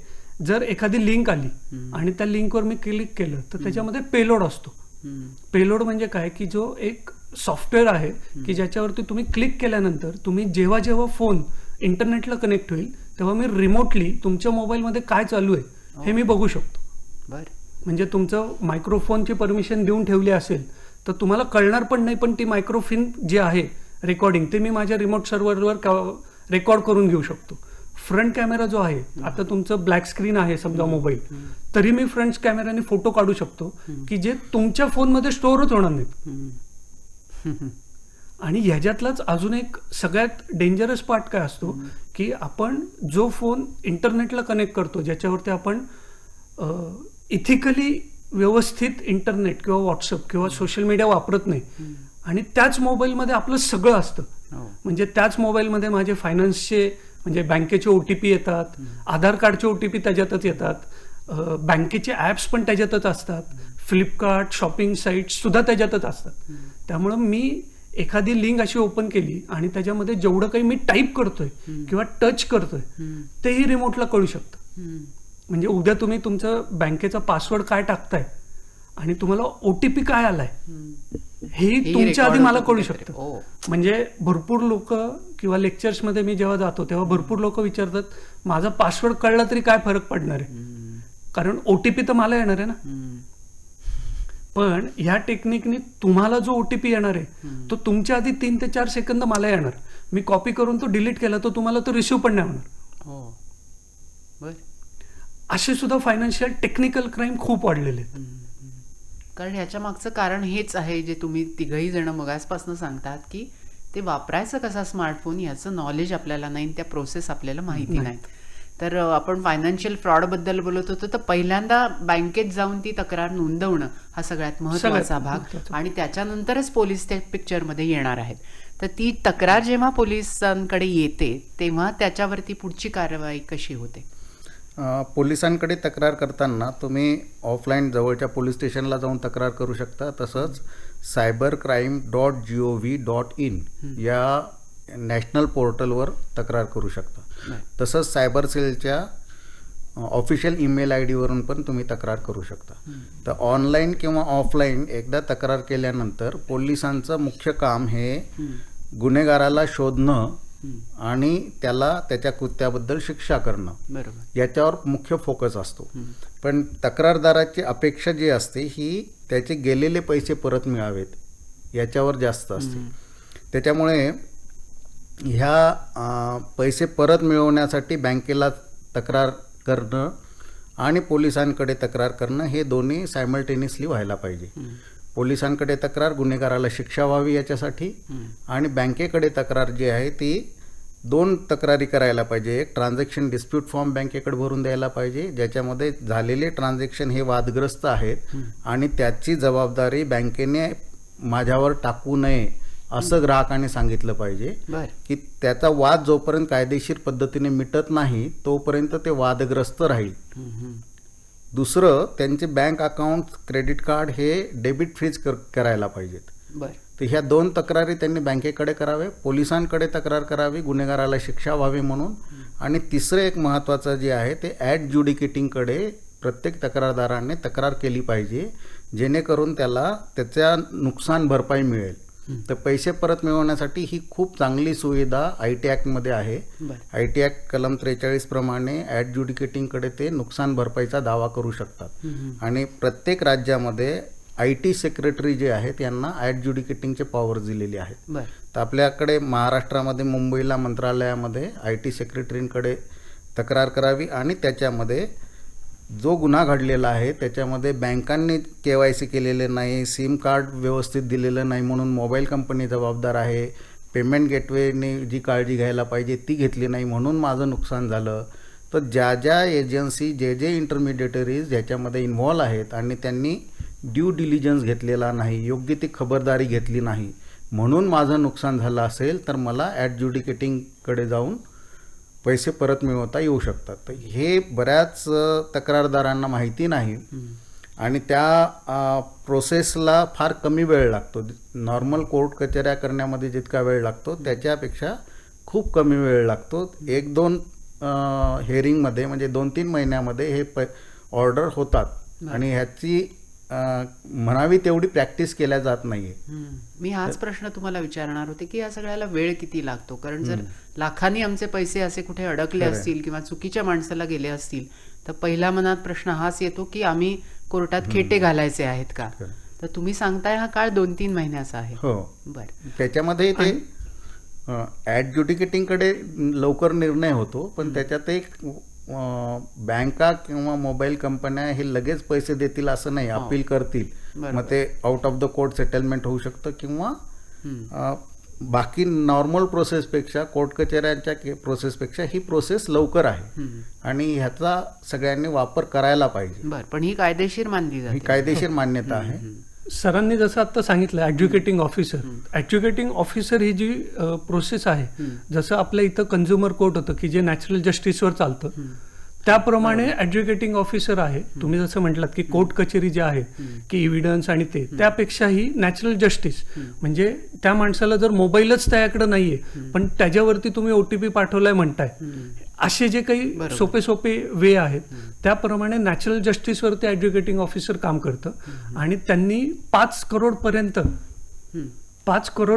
जर एखादी लिंक आली आणि त्या लिंकवर मी क्लिक केलं तर त्याच्यामध्ये पेलोड असतो. पेलोड म्हणजे काय की जो एक सॉफ्टवेअर आहे की ज्याच्यावरती तुम्ही क्लिक केल्यानंतर तुम्ही जेव्हा जेव्हा फोन इंटरनेटला कनेक्ट होईल तेव्हा मी रिमोटली तुमच्या मोबाईलमध्ये काय चालू आहे हे मी बघू शकतो. म्हणजे तुमचं मायक्रोफोनची परमिशन देऊन ठेवली असेल तर तुम्हाला कळणार पण नाही, पण ती मायक्रोफोन जे आहे रेकॉर्डिंग ते मी माझ्या रिमोट सर्व्हरवर रेकॉर्ड करून घेऊ शकतो. फ्रंट कॅमेरा जो आहे, आता तुमचं ब्लॅक स्क्रीन आहे समजा मोबाईल, तरी मी फ्रंट कॅमेराने फोटो काढू शकतो की जे तुमच्या फोनमध्ये स्टोअरच होणार नाहीत. आणि ह्याच्यातलाच अजून एक सगळ्यात डेंजरस पार्ट काय असतो की आपण जो फोन इंटरनेटला कनेक्ट करतो ज्याच्यावरती आपण इथिकली व्यवस्थित इंटरनेट किंवा व्हॉट्सअप किंवा सोशल मीडिया वापरत नाही आणि त्याच मोबाईलमध्ये आपलं सगळं असतं. म्हणजे त्याच मोबाईलमध्ये माझे फायनान्सचे म्हणजे बँकेचे OTP येतात, आधार कार्डचे OTP त्याच्यातच येतात, बँकेचे ॲप्स पण त्याच्यातच असतात, फ्लिपकार्ट शॉपिंग साईट्स सुद्धा त्याच्यातच असतात. त्यामुळं मी एखादी लिंक अशी ओपन केली आणि त्याच्यामध्ये जेवढं काही मी टाईप करतोय किंवा टच करतोय तेही रिमोटला कळू शकतं. म्हणजे उद्या तुम्ही तुमचं बँकेचा पासवर्ड काय टाकताय आणि तुम्हाला OTP काय आलाय हेही तुमच्या आधी मला कळू शकतं. म्हणजे भरपूर लोक किंवा लेक्चर्समध्ये मी जेव्हा जातो तेव्हा भरपूर लोक विचारतात माझा पासवर्ड कळला तरी काय फरक पडणार आहे, कारण OTP तर मला येणार आहे ना. पण ह्या टेक्निकनी तुम्हाला जो OTP येणार आहे तो तुमच्या आधी 3 ते 4 सेकंद मला येणार. मी कॉपी करून तो डिलीट केला तर तुम्हाला तो रिसिव्ह पण नाही होणार. असे सुद्धा फायनान्शियल टेक्निकल क्राईम खूप वाढलेले आहेत. कारण ह्याच्या मागचं कारण हेच आहे जे तुम्ही तिघही जण मगासपासून सांगतात की ते वापरायचं कसा स्मार्टफोन याचं नॉलेज आपल्याला नाही, त्या प्रोसेस आपल्याला माहिती नाही. तर आपण फायनान्शियल फ्रॉडबद्दल बोलत होतो तर पहिल्यांदा बँकेत जाऊन ती तक्रार नोंदवणं हा सगळ्यात महत्त्वाचा भाग आणि त्याच्यानंतरच पोलीस त्या पिक्चरमध्ये येणार आहेत. तर ती तक्रार जेव्हा पोलिसांकडे येते तेव्हा त्याच्यावरती पुढची कारवाई कशी होते? पोलिसांकडे तक्रार करताना तुम्ही ऑफलाईन जवळच्या पोलीस स्टेशनला जाऊन तक्रार करू शकता. तसंच cybercrime.gov.in या नॅशनल पोर्टलवर तक्रार करू शकता. तसंच सायबर सेलच्या ऑफिशियल ईमेल ID वरून पण तुम्ही तक्रार करू शकता. तर ऑनलाईन किंवा ऑफलाईन एकदा तक्रार केल्यानंतर पोलिसांचं मुख्य काम हे गुन्हेगाराला शोधणं आणि त्याला त्याच्या कृत्याबद्दल शिक्षा करणं, याच्यावर मुख्य फोकस असतो. पण तक्रारदाराची अपेक्षा जी असते ही त्याचे गेलेले पैसे परत मिळावेत याच्यावर जास्त असते. त्याच्यामुळे ह्या पैसे परत मिळवण्यासाठी बँकेला तक्रार करणं आणि पोलिसांकडे तक्रार करणं हे दोन्ही सायमल्टेनियसली व्हायला पाहिजे. पोलिसांकडे तक्रार गुन्हेगाराला शिक्षा व्हावी याच्यासाठी आणि बँकेकडे तक्रार जी आहे ती 2 तक्रारी करायला पाहिजे. एक ट्रान्झॅक्शन डिस्प्यूट फॉर्म बँकेकडे भरून द्यायला पाहिजे ज्याच्यामध्ये झालेले ट्रान्झॅक्शन हे वादग्रस्त आहेत आणि त्याची जबाबदारी बँकेने माझ्यावर टाकू नये असं ग्राहकाने सांगितलं पाहिजे की त्याचा वाद जोपर्यंत कायदेशीर पद्धतीने मिटत नाही तोपर्यंत ते वादग्रस्त राहील. दुसरं, त्यांचे बँक अकाउंट क्रेडिट कार्ड हे डेबिट फ्रीज करायला पाहिजेत. तर ह्या 2 तक्रारी त्यांनी बँकेकडे करावे, पोलिसांकडे तक्रार करावी गुन्हेगाराला शिक्षा व्हावी म्हणून. आणि तिसरं एक महत्त्वाचं जे आहे ते ॲडज्युडिकेटिंगकडे प्रत्येक तक्रारदाराने तक्रार केली पाहिजे, जेणेकरून त्याला त्याच्या नुकसान भरपाई मिळेल. तर पैसे परत मिळवण्यासाठी ही खूप चांगली सुविधा IT ॲक्टमध्ये आहे. बरं. IT ॲक्ट कलम 43 प्रमाणे ॲडज्युडिकेटिंगकडे ते नुकसान भरपाईचा दावा करू शकतात. आणि प्रत्येक राज्यामध्ये IT सेक्रेटरी जे आहेत यांना ॲडज्युडिकेटिंगचे पॉवर दिलेली आहेत. बरं. तर आपल्याकडे महाराष्ट्रामध्ये मुंबईला मंत्रालयामध्ये IT सेक्रेटरींकडे तक्रार करावी आणि त्याच्यामध्ये जो गुन्हा घडलेला आहे त्याच्यामध्ये बँकांनी KYC केलेले नाही, सिम कार्ड व्यवस्थित दिलेलं नाही म्हणून मोबाईल कंपनी जबाबदार आहे, पेमेंट गेटवेने जी काळजी घ्यायला पाहिजे ती घेतली नाही म्हणून माझं नुकसान झालं. तर ज्या एजन्सी जे इंटरमिडिएटरीज ज्याच्यामध्ये इन्व्हॉल्व आहेत आणि त्यांनी ड्यू डिलिजन्स घेतलेला नाही, योग्य ती खबरदारी घेतली नाही म्हणून माझं नुकसान झालं असेल तर मला ॲडज्युडिकेटिंगकडे जाऊन पैसे परत मिळवता येऊ शकतात. तर हे बऱ्याच तक्रारदारांना माहिती नाही आणि त्या प्रोसेसला फार कमी वेळ लागतो. नॉर्मल कोर्ट कचऱ्या करण्यामध्ये जितका वेळ लागतो त्याच्यापेक्षा खूप कमी वेळ लागतो. 1-2 हिअरिंगमध्ये म्हणजे 2-3 महिन्यामध्ये हे ऑर्डर होतात आणि ह्याची म्हणावी तेवढी प्रॅक्टिस केल्या जात नाहीये. मी हाच प्रश्न तुम्हाला विचारणार होते की या सगळ्याला वेळ किती लागतो, कारण जर लाखांनी आमचे पैसे असे कुठे अडकले असतील किंवा चुकीच्या माणसाला गेले असतील तर पहिला मनात प्रश्न हाच येतो की आम्ही कोर्टात खेटे घालायचे आहेत का. तर तुम्ही सांगताय हा काळ 2-3 महिन्याचा आहे. हो. बरं. त्याच्यामध्ये ते ॲडज्युडिकेटिंगकडे लवकर निर्णय होतो, पण त्याच्यात एक बँका किंवा मोबाईल कंपन्या हे लगेच पैसे देतील असं नाही, अपील करतील. मग ते out of the court settlement होऊ शकतं किंवा बाकी नॉर्मल प्रोसेसपेक्षा कोर्ट कचेऱ्यांच्या प्रोसेसपेक्षा ही प्रोसेस लवकर आहे आणि ह्याचा सगळ्यांनी वापर करायला पाहिजे. बरं, पण ही कायदेशीर मानली ही जाते. कायदेशीर मान्यता आहे. सरांनी जसं आता सांगितलं ॲड्ज्युकेटिंग ऑफिसर ही जी प्रोसेस आहे, जसं आपल्या इथं कन्झ्युमर कोर्ट होतं की जे नॅचरल जस्टिसवर चालतं, त्याप्रमाणे ॲड्ज्युकेटिंग ऑफिसर आहे. तुम्ही जसं म्हटलात की कोर्ट कचेरी जे आहे की इव्हिडन्स आणि त्यापेक्षाही नॅचरल जस्टिस म्हणजे त्या माणसाला जर मोबाईलच त्याच्याकडे नाहीये पण त्याच्यावरती तुम्ही OTP पाठवलाय म्हणताय, असे जे काही सोपे वे आहेत त्याप्रमाणे नॅचरल जस्टिसवरती ॲड्ज्युकेटिंग ऑफिसर काम करतं आणि त्यांनी 5 करोड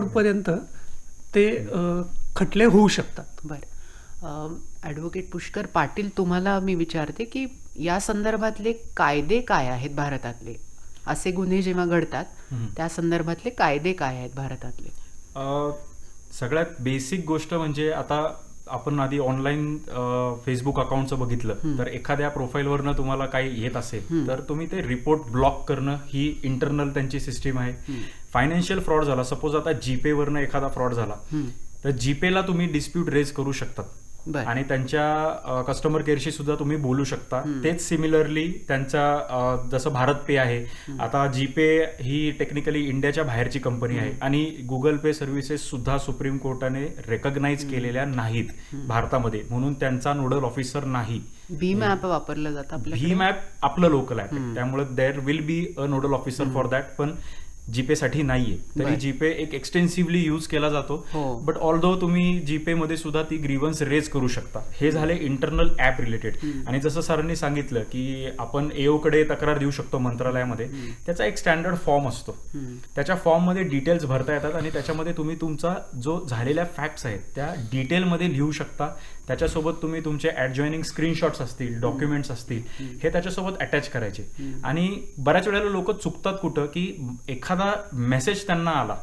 पर्यंत ते खटले होऊ शकतात. बरं. ॲडव्होकेट पुष्कर पाटील, तुम्हाला मी विचारते की या संदर्भातले कायदे काय आहेत भारतातले, असे गुन्हे जेव्हा घडतात त्या संदर्भातले कायदे काय आहेत भारतातले? सगळ्यात बेसिक गोष्ट म्हणजे आता आपण आधी ऑनलाईन फेसबुक अकाउंटचं बघितलं तर एखाद्या प्रोफाईलवरनं तुम्हाला काही येत असेल तर तुम्ही ते रिपोर्ट ब्लॉक करणं ही इंटरनल त्यांची सिस्टीम आहे. फायनान्शियल फ्रॉड झाला, सपोज आता जीपेवरनं एखादा फ्रॉड झाला तर जीपेला तुम्ही डिस्प्यूट रेज करू शकतात आणि त्यांच्या कस्टमर केअरशी सुद्धा तुम्ही बोलू शकता. तेच सिमिलरली त्यांचा जसं भारत पे आहे, आता जीपे ही टेक्निकली इंडियाच्या बाहेरची कंपनी आहे आणि गुगल पे सर्व्हिसेस सुद्धा सुप्रीम कोर्टाने रेकग्नाइज केलेल्या नाहीत भारतामध्ये, म्हणून त्यांचा नोडल ऑफिसर नाही. भीम ॲप वापरलं जातं आपलं. भीम ॲप आपलं लोकल ॲप आहे, त्यामुळे there will be a nodal officer for that, पण जीपे साठी नाहीये. तरी जीपे एक एक्सटेन्सिव्हली यूज केला जातो, बट ऑल्दो तुम्ही जीपे मध्ये सुद्धा ती ग्रीव्हन्स रेज करू शकता. हे झाले इंटरनल ऍप रिलेटेड. आणि जसं सरांनी सांगितलं की आपण AO कडे तक्रार देऊ शकतो मंत्रालयामध्ये, त्याचा एक स्टँडर्ड फॉर्म असतो, त्याच्या फॉर्म मध्ये डिटेल्स भरता येतात आणि त्याच्यामध्ये तुम्ही तुमचा जो झालेल्या फॅक्ट्स आहेत त्या डिटेलमध्ये लिहू शकता. त्याच्यासोबत तुम्ही तुमचे ॲडजॉइनिंग स्क्रीनशॉट्स असतील, डॉक्युमेंट्स असतील, हे त्याच्यासोबत अटॅच करायचे. आणि बऱ्याच वेळेला लोक चुकतात कुठं की एखादा मेसेज त्यांना आला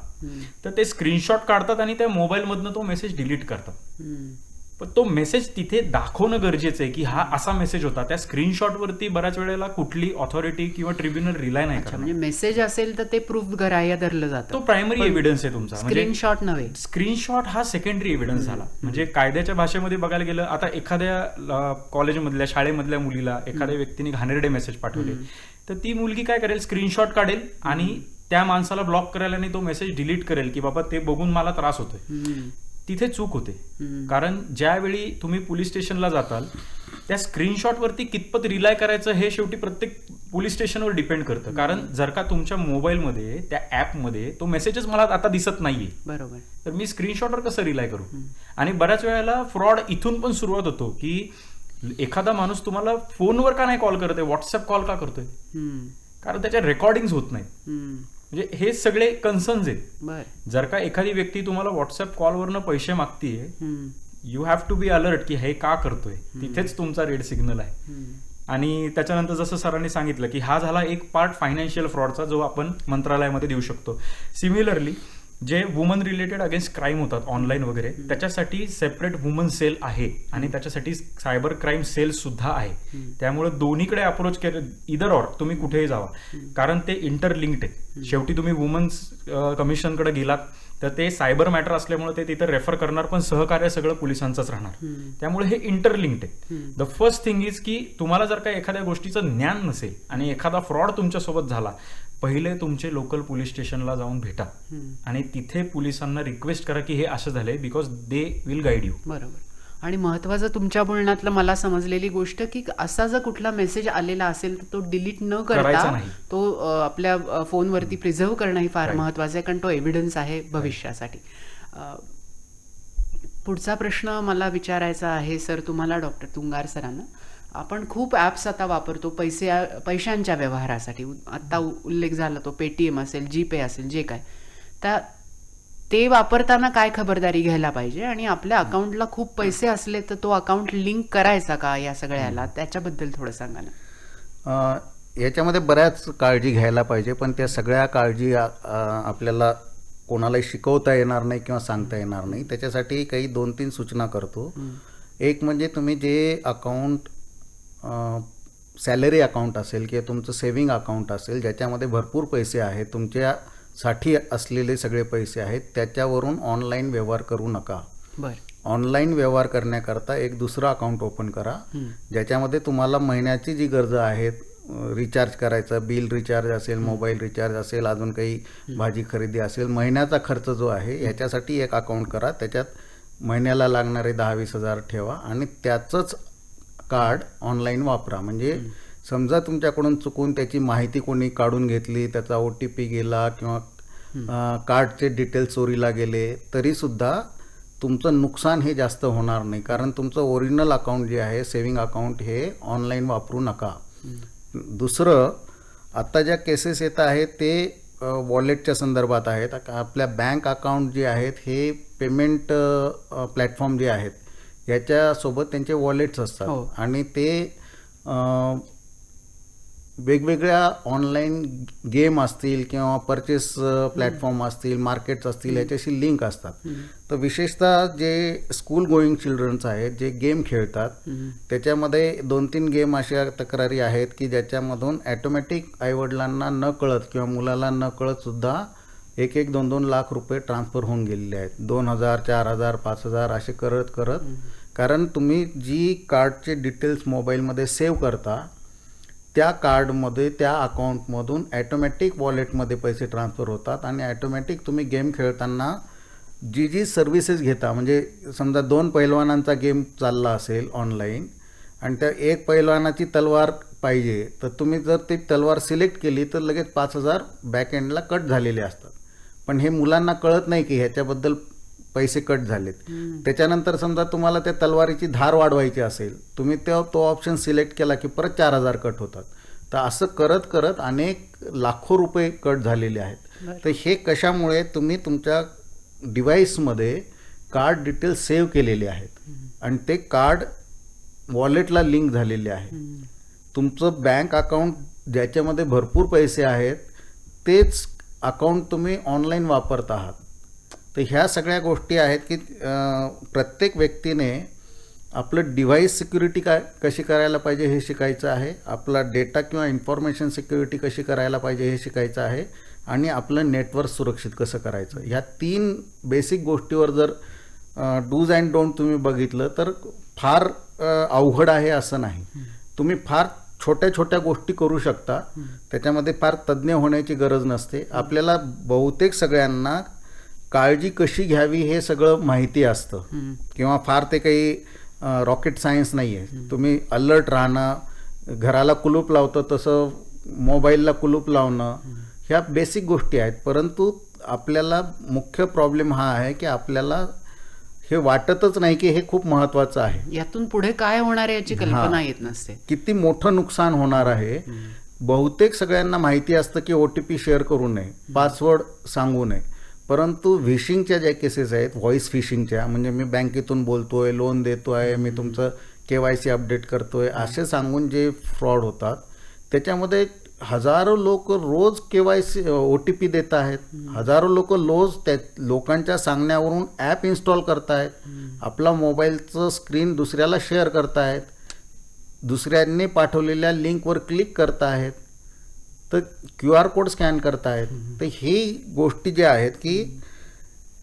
तर ते स्क्रीनशॉट काढतात आणि त्या मोबाईलमधनं तो मेसेज डिलीट करतात. पण तो मेसेज तिथे दाखवणं गरजेचं आहे की हा असा मेसेज होता. त्या स्क्रीनशॉटवरती बऱ्याच वेळेला कुठली ऑथॉरिटी किंवा ट्रिब्युनल रिलाय नाही करणार. म्हणजे मेसेज असेल तर ते प्रूफ ग्राह्य धरलं जातं, तो प्रायमरी एव्हिडन्स आहे तुमचा. स्क्रीनशॉट नव्हे. स्क्रीनशॉट हा सेकंडरी एव्हिडन्स झाला. म्हणजे कायद्याच्या भाषेमध्ये बघायला गेलं, आता एखाद्या कॉलेजमधल्या शाळेमधल्या मुलीला एखाद्या व्यक्तीने घाणेरडे मेसेज पाठवले तर ती मुलगी काय करेल, स्क्रीनशॉट काढेल आणि त्या माणसाला ब्लॉक करेल आणि तो मेसेज डिलीट करेल की बाबा ते बघून मला त्रास होतोय. तिथे चूक होते, कारण ज्यावेळी तुम्ही पोलीस स्टेशनला जाताल त्या स्क्रीनशॉटवरती कितपत रिलाय करायचं हे शेवटी प्रत्येक पोलीस स्टेशनवर डिपेंड करतं. कारण जर का तुमच्या मोबाईलमध्ये त्या ऍपमध्ये तो मेसेजच मला आता दिसत नाहीये, बरोबर, तर मी स्क्रीनशॉटवर कसं रिलाय करू. आणि बऱ्याच वेळेला फ्रॉड इथून पण सुरुवात होतो की एखादा माणूस तुम्हाला फोनवर का नाही कॉल करतोय, व्हॉट्सअप कॉल का करतोय? कारण त्याच्या रेकॉर्डिंग होत नाहीत. म्हणजे हे सगळे कन्सर्न्स आहेत. बर. जर का एखादी व्यक्ती तुम्हाला व्हॉट्सअप कॉलवरनं पैसे मागतीये, you have to be alert की हे का करतोय. तिथेच तुमचा रेड सिग्नल आहे. आणि त्याच्यानंतर जसं सरांनी सांगितलं की हा झाला एक पार्ट फायनान्शियल फ्रॉडचा, जो आपण मंत्रालयामध्ये देऊ शकतो. सिमिलरली जे वुमन रिलेटेड अगेन्स्ट क्राईम होतात ऑनलाईन वगैरे, त्याच्यासाठी सेपरेट वुमन सेल आहे आणि त्याच्यासाठी सायबर क्राईम सेल सुद्धा आहे. त्यामुळे दोन्हीकडे अप्रोच केलं, इदर ऑर तुम्ही कुठेही जावा, कारण ते इंटरलिंक्ड आहे. शेवटी तुम्ही वुमन्स कमिशनकडे गेलात तर ते सायबर मॅटर असल्यामुळे ते तिथं रेफर करणार, पण सहकार्य सगळं पोलिसांचंच राहणार. त्यामुळे हे इंटरलिंक्ड आहे. द फर्स्ट थिंग इज की तुम्हाला जर का एखाद्या गोष्टीचं ज्ञान नसेल आणि एखादा फ्रॉड तुमच्यासोबत झाला, पहिले तुमचे लोकल पोलीस स्टेशनला जाऊन भेटा आणि तिथे पोलिसांना रिक्वेस्ट करा की हे असं झालंय, because they will guide you. बरोबर. आणि महत्वाचं तुमच्या बोलण्यातलं मला समजलेली गोष्ट की असा जर कुठला मेसेज आलेला असेल तर तो डिलीट न करायचा करता नाही. तो आपल्या फोनवरती प्रिझर्व्ह करणं ही फार Right. महत्वाचं आहे, कारण तो एव्हिडन्स आहे भविष्यासाठी. पुढचा प्रश्न मला विचारायचा आहे सर तुम्हाला, डॉक्टर तुंगार सरांना. आपण खूप ॲप्स आता वापरतो पैशांच्या व्यवहारासाठी. आत्ता उल्लेख झाला तो पेटीएम असेल, जीपे असेल, जे काय, ते वापरताना काय खबरदारी घ्यायला पाहिजे, आणि आपल्या अकाउंटला खूप पैसे असले तर तो अकाउंट लिंक करायचा का या सगळ्याला, त्याच्याबद्दल थोडं सांगा ना. याच्यामध्ये बऱ्याच काळजी घ्यायला पाहिजे, पण त्या सगळ्या काळजी आपल्याला कोणालाही शिकवता येणार नाही किंवा सांगता येणार नाही. त्याच्यासाठी काही 2-3 सूचना करतो. एक म्हणजे तुम्ही जे अकाउंट सॅलरी अकाउंट असेल किंवा तुमचं सेविंग अकाउंट असेल, ज्याच्यामध्ये भरपूर पैसे आहेत, तुमच्यासाठी असलेले सगळे पैसे आहेत, त्याच्यावरून ऑनलाईन व्यवहार करू नका. बरं. ऑनलाईन व्यवहार करण्याकरता एक दुसरं अकाउंट ओपन करा, ज्याच्यामध्ये तुम्हाला महिन्याची जी गरज आहेत, रिचार्ज करायचं, बिल रिचार्ज असेल, मोबाईल रिचार्ज असेल, अजून काही भाजी खरेदी असेल, महिन्याचा खर्च जो आहे याच्यासाठी एक अकाउंट करा. त्याच्यात महिन्याला लागणारे 10-20 हजार ठेवा आणि त्याचंच कार्ड ऑनलाईन वापरा. म्हणजे समजा तुमच्याकडून चुकून त्याची माहिती कोणी काढून घेतली, त्याचा OTP गेला किंवा कार्डचे डिटेल्स चोरीला गेले, तरीसुद्धा तुमचं नुकसान हे जास्त होणार नाही, कारण तुमचं ओरिजिनल अकाउंट जे आहे, सेविंग अकाउंट, हे ऑनलाईन वापरू नका. दुसरं, आत्ता ज्या केसेस येत आहेत ते वॉलेटच्या संदर्भात आहेत. आपल्या बँक अकाउंट जे आहेत हे पेमेंट प्लॅटफॉर्म जे आहेत याच्यासोबत त्यांचे वॉलेट्स असतात आणि ते वेगवेगळ्या ऑनलाईन गेम असतील किंवा परचेस प्लॅटफॉर्म असतील, मार्केट्स असतील, याच्याशी लिंक असतात. तर विशेषतः जे स्कूल गोईंग चिल्ड्रन्स आहेत, जे गेम खेळतात, त्याच्यामध्ये 2-3 गेम अशा तक्रारी आहेत की ज्याच्यामधून ॲटोमॅटिक आईवडिलांना न कळत किंवा मुलाला न कळत सुद्धा 1-1, 2-2 लाख रुपये ट्रान्सफर होऊन गेलेले आहेत. 2,000, 4,000, 5,000 असे करत करत, कारण तुम्ही जी कार्डचे डिटेल्स मोबाईलमध्ये सेव्ह करता त्या कार्डमध्ये, त्या अकाउंटमधून ॲटोमॅटिक वॉलेटमध्ये पैसे ट्रान्सफर होतात आणि ॲटोमॅटिक तुम्ही गेम खेळताना जी सर्व्हिसेस घेता, म्हणजे समजा 2 पैलवानांचा गेम चालला असेल ऑनलाईन आणि त्या एक पैलवानाची तलवार पाहिजे, तर तुम्ही जर ती तलवार सिलेक्ट केली तर लगेच 5,000 बॅक एंडला कट झालेले असतात. पण हे मुलांना कळत नाही की ह्याच्याबद्दल पैसे कट झालेत. त्याच्यानंतर समजा तुम्हाला त्या तलवारीची धार वाढवायची असेल, तुम्ही तो ऑप्शन सिलेक्ट केला की परत 4,000 कट होतात. तर असं करत करत अनेक लाखो रुपये कट झालेले आहेत. तर हे कशामुळे, तुम्ही तुमच्या डिव्हाइसमध्ये कार्ड डिटेल्स सेव्ह केलेले आहेत आणि ते कार्ड वॉलेटला लिंक झालेले आहे. तुमचं बँक अकाउंट ज्याच्यामध्ये भरपूर पैसे आहेत तेच अकाउंट तुम्ही ऑनलाईन वापरत आहात. तर ह्या सगळ्या गोष्टी आहेत की प्रत्येक व्यक्तीने आपलं डिव्हाइस सिक्युरिटी कशी करायला पाहिजे हे शिकायचं आहे, आपला डेटा किंवा इन्फॉर्मेशन सिक्युरिटी कशी करायला पाहिजे हे शिकायचं आहे, आणि आपलं नेटवर्क सुरक्षित कसं करायचं. ह्या 3 बेसिक गोष्टीवर जर डूज अँड डोंट तुम्ही बघितलं तर फार अवघड आहे असं नाही. तुम्ही फार छोट्या छोट्या गोष्टी करू शकता, त्याच्यामध्ये फार तज्ज्ञ होण्याची गरज नसते. आपल्याला बहुतेक सगळ्यांना काळजी कशी घ्यावी हे सगळं माहिती असतं किंवा फार ते काही रॉकेट सायन्स नाही आहे. तुम्ही अलर्ट राहणं, घराला कुलूप लावतं तसं मोबाईलला कुलूप लावणं, ह्या बेसिक गोष्टी आहेत. परंतु आपल्याला मुख्य प्रॉब्लेम हा आहे की आपल्याला हे वाटतच नाही की हे खूप महत्वाचं आहे. यातून पुढे काय होणार आहे याची कल्पना येत नसते. किती मोठं नुकसान होणार आहे. बहुतेक सगळ्यांना माहिती असतं की OTP शेअर करू नये, पासवर्ड सांगू नये, परंतु फिशिंगच्या ज्या केसेस आहेत, व्हॉइस फिशिंगच्या, म्हणजे मी बँकेतून बोलतोय, लोन देतोय, मी तुमचं KYC अपडेट करतोय, असे सांगून जे फ्रॉड होतात त्याच्यामध्ये हजारो लोक रोज KYC OTP देत आहेत. हजारो लोक रोज त्या लोकांच्या सांगण्यावरून ॲप इन्स्टॉल करतायत, आपला मोबाईलचं स्क्रीन दुसऱ्याला शेअर करतायत, दुसऱ्यांनी पाठवलेल्या लिंकवर क्लिक करतायत, तर QR कोड स्कॅन करतायत. तर ही गोष्टी ज्या आहेत की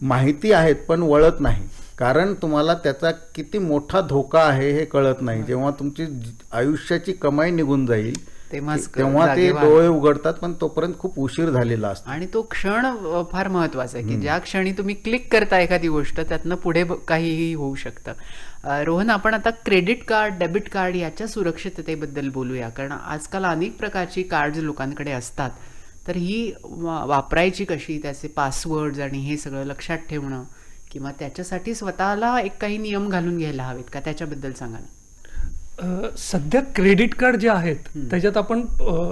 माहिती आहेत पण वळत नाही, कारण तुम्हाला त्याचा किती मोठा धोका आहे हे कळत नाही. जेव्हा तुमची आयुष्याची कमाई निघून जाईल तेव्हा ते डोळे उघडतात, पण तोपर्यंत खूप उशीर झालेला असतो. आणि तो क्षण फार महत्वाचा आहे की ज्या क्षणी तुम्ही क्लिक करता एखादी गोष्ट, त्यातनं पुढे काहीही होऊ शकतं. रोहन, आपण आता क्रेडिट कार्ड, डेबिट कार्ड याच्या सुरक्षिततेबद्दल बोलूया, कारण आजकाल अनेक प्रकारची कार्ड लोकांकडे असतात. तर ही वापरायची कशी, त्याचे पासवर्ड्स आणि हे सगळं लक्षात ठेवणं, किंवा त्याच्यासाठी स्वतःला एक काही नियम घालून घ्यायला हवेत का, त्याच्याबद्दल सांगा ना. सध्या क्रेडिट कार्ड जे आहेत त्याच्यात आपण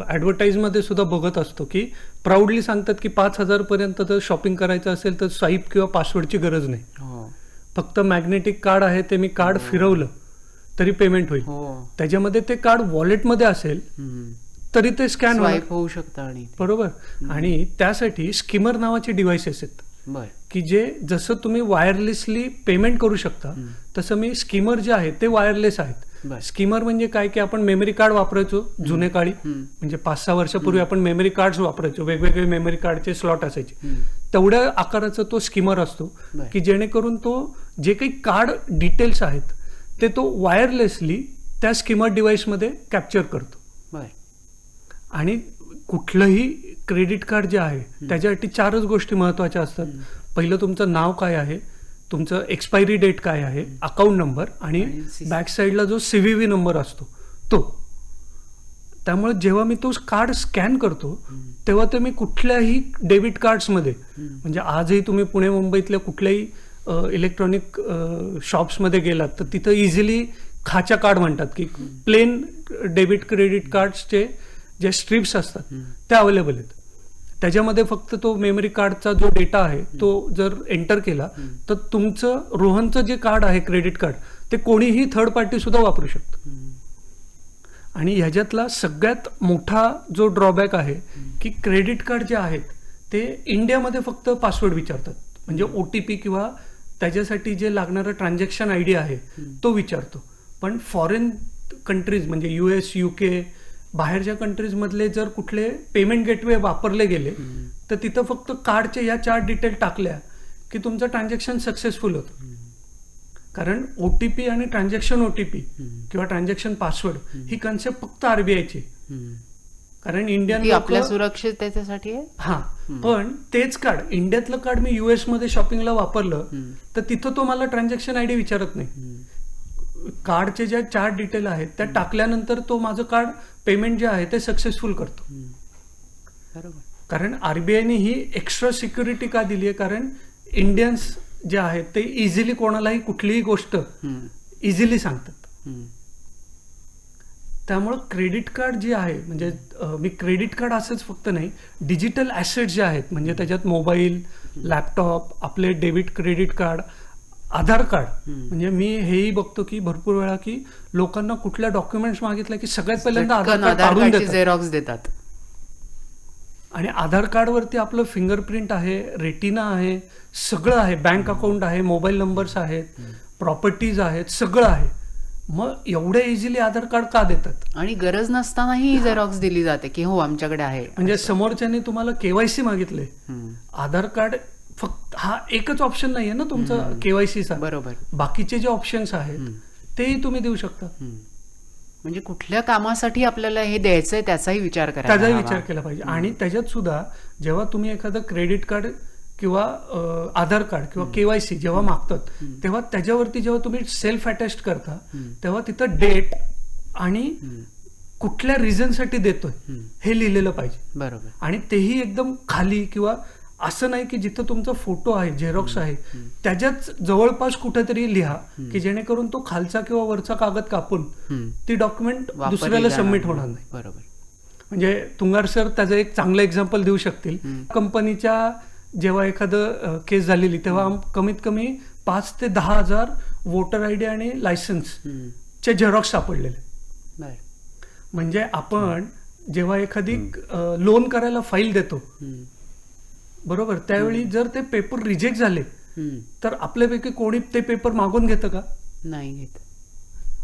ॲडव्हर्टाईजमध्ये सुद्धा बघत असतो की प्राऊडली सांगतात की 5,000 पर्यंत जर शॉपिंग करायचं असेल तर स्वाईप किंवा पासवर्डची गरज नाही, फक्त मॅग्नेटिक कार्ड आहे ते मी कार्ड फिरवलं तरी पेमेंट होईल. त्याच्यामध्ये ते कार्ड वॉलेटमध्ये असेल तरी ते स्कॅन होऊ शकतं. आणि बरोबर. आणि त्यासाठी स्किमर नावाचे डिव्हाइसेस आहेत की जे जसं तुम्ही वायरलेसली पेमेंट करू शकता तसं मी स्किमर जे आहेत ते वायरलेस आहेत. स्किमर म्हणजे काय की आपण मेमरी कार्ड वापरायचो जुने काळी, म्हणजे 5-6 वर्षापूर्वी आपण मेमरी कार्ड वापरायचो, वेगवेगळे मेमरी कार्डचे स्लॉट असायचे, तेवढ्या आकाराचा तो स्किमर असतो की जेणेकरून तो जे काही कार्ड डिटेल्स आहेत ते तो वायरलेसली त्या स्किमर डिव्हाइसमध्ये कॅप्चर करतो. आणि कुठलंही क्रेडिट कार्ड जे आहे त्याच्यासाठी 4च गोष्टी महत्वाच्या असतात. पहिलं तुमचं नाव काय आहे, तुमचं एक्सपायरी डेट काय आहे, अकाउंट नंबर, आणि बॅक साईडला जो CVV नंबर असतो तो. त्यामुळे जेव्हा मी तो कार्ड स्कॅन करतो तेव्हा ते मी कुठल्याही डेबिट कार्ड्समध्ये, म्हणजे आजही तुम्ही पुणे मुंबईतल्या कुठल्याही इलेक्ट्रॉनिक शॉप्समध्ये गेलात तर तिथं इझिली खाच्या कार्ड म्हणतात की प्लेन डेबिट क्रेडिट कार्ड्सचे जे स्ट्रिप्स असतात ते अवेलेबल आहेत. त्याच्यामध्ये फक्त तो मेमरी कार्डचा जो डेटा आहे तो जर एंटर केला तर तुमचं रोहनचं जे कार्ड आहे क्रेडिट कार्ड ते कोणीही थर्ड पार्टी सुद्धा वापरू शकतं. आणि ह्याच्यातला सगळ्यात मोठा जो ड्रॉबॅक आहे की क्रेडिट कार्ड जे आहेत ते इंडियामध्ये फक्त पासवर्ड विचारतात, म्हणजे OTP किंवा त्याच्यासाठी जे लागणारं ट्रान्झॅक्शन ID आहे तो विचारतो. पण फॉरेन कंट्रीज म्हणजे US, UK, बाहेरच्या कंट्रीज मधले जर कुठले पेमेंट गेटवे वापरले गेले तर तिथं फक्त कार्डचे या 4 डिटेल टाकल्या की तुमचं ट्रान्झॅक्शन सक्सेसफुल होतं. कारण OTP आणि ट्रान्झॅक्शन OTP किंवा ट्रान्झॅक्शन पासवर्ड ही कन्सेप्ट फक्त RBIची, कारण इंडियन आपल्या सुरक्षिततेसाठी आहे. हा, पण तेच कार्ड इंडियातलं कार्ड मी US मध्ये शॉपिंगला वापरलं तर तिथं तो मला ट्रान्झॅक्शन ID विचारत नाही. कार्डचे ज्या 4 डिटेल आहेत त्या टाकल्यानंतर तो माझं कार्ड पेमेंट जे आहे ते सक्सेसफुल करतो. बरोबर. कारण RBIने ही एक्स्ट्रा सिक्युरिटी का दिली आहे, कारण इंडियन्स जे आहेत ते इझिली कोणालाही कुठलीही गोष्ट इझिली सांगतात. त्यामुळं क्रेडिट कार्ड जे आहे, म्हणजे मी क्रेडिट कार्ड असंच फक्त नाही, डिजिटल ॲसेट जे आहेत म्हणजे त्याच्यात मोबाईल, लॅपटॉप, आपले डेबिट क्रेडिट कार्ड, आधार कार्ड, म्हणजे मी हेही बघतो की भरपूर वेळा की लोकांना कुठल्या डॉक्युमेंट्स मागितलं की सगळ्यात पहिल्यांदा आधार कार्ड काढून झेरॉक्स देतात. आणि आधार कार्डवरती आपलं फिंगरप्रिंट आहे, रेटिना आहे, सगळं आहे, बँक अकाउंट आहे, मोबाईल नंबर्स आहेत, प्रॉपर्टीज आहेत, सगळं आहे. मग एवढे इझिली आधार कार्ड का देतात? आणि गरज नसतानाही झेरॉक्स दिली जाते की हो आमच्याकडे आहे. म्हणजे समोरच्याने तुम्हाला KYC मागितले, आधार कार्ड फक्त हा एकच ऑप्शन नाहीये ना तुमचा KYCचा, बरोबर, बाकीचे जे ऑप्शन्स आहेत तेही तुम्ही देऊ शकता. म्हणजे कुठल्या कामासाठी आपल्याला हे द्यायचंय त्याचाही विचार केला पाहिजे. आणि त्याच्यात सुद्धा जेव्हा तुम्ही एखादं क्रेडिट कार्ड किंवा आधार कार्ड किंवा KYC जेव्हा मागतात तेव्हा त्याच्यावरती जेव्हा तुम्ही सेल्फ अटेस्ट करता तेव्हा तिथं डेट आणि कुठल्या रिझनसाठी देतोय हे लिहिलेलं पाहिजे. बरोबर. आणि तेही एकदम खाली किंवा असं नाही की जिथं तुमचा फोटो आहे, झेरॉक्स आहे, त्याच्याच जवळपास कुठेतरी लिहा की जेणेकरून तो खालचा किंवा वरचा कागद कापून ती डॉक्युमेंट वापरली दुसऱ्याला जाणार सबमिट नाही. होणार नाही. बरोबर. म्हणजे तुंगार सर त्याचं एक चांगलं एक्झाम्पल देऊ शकतील. कंपनीच्या जेव्हा एखादं केस झालेली तेव्हा कमीत कमी 5 ते 10 हजार वोटर आयडी आणि लायसन्सचे झेरॉक्स सापडलेले. बर. म्हणजे आपण जेव्हा एखादी लोन करायला फाईल देतो बरोबर, त्यावेळी जर ते पेपर रिजेक्ट झाले तर आपल्यापैकी कोणी ते पेपर मागून घेतं का? नाही घेत.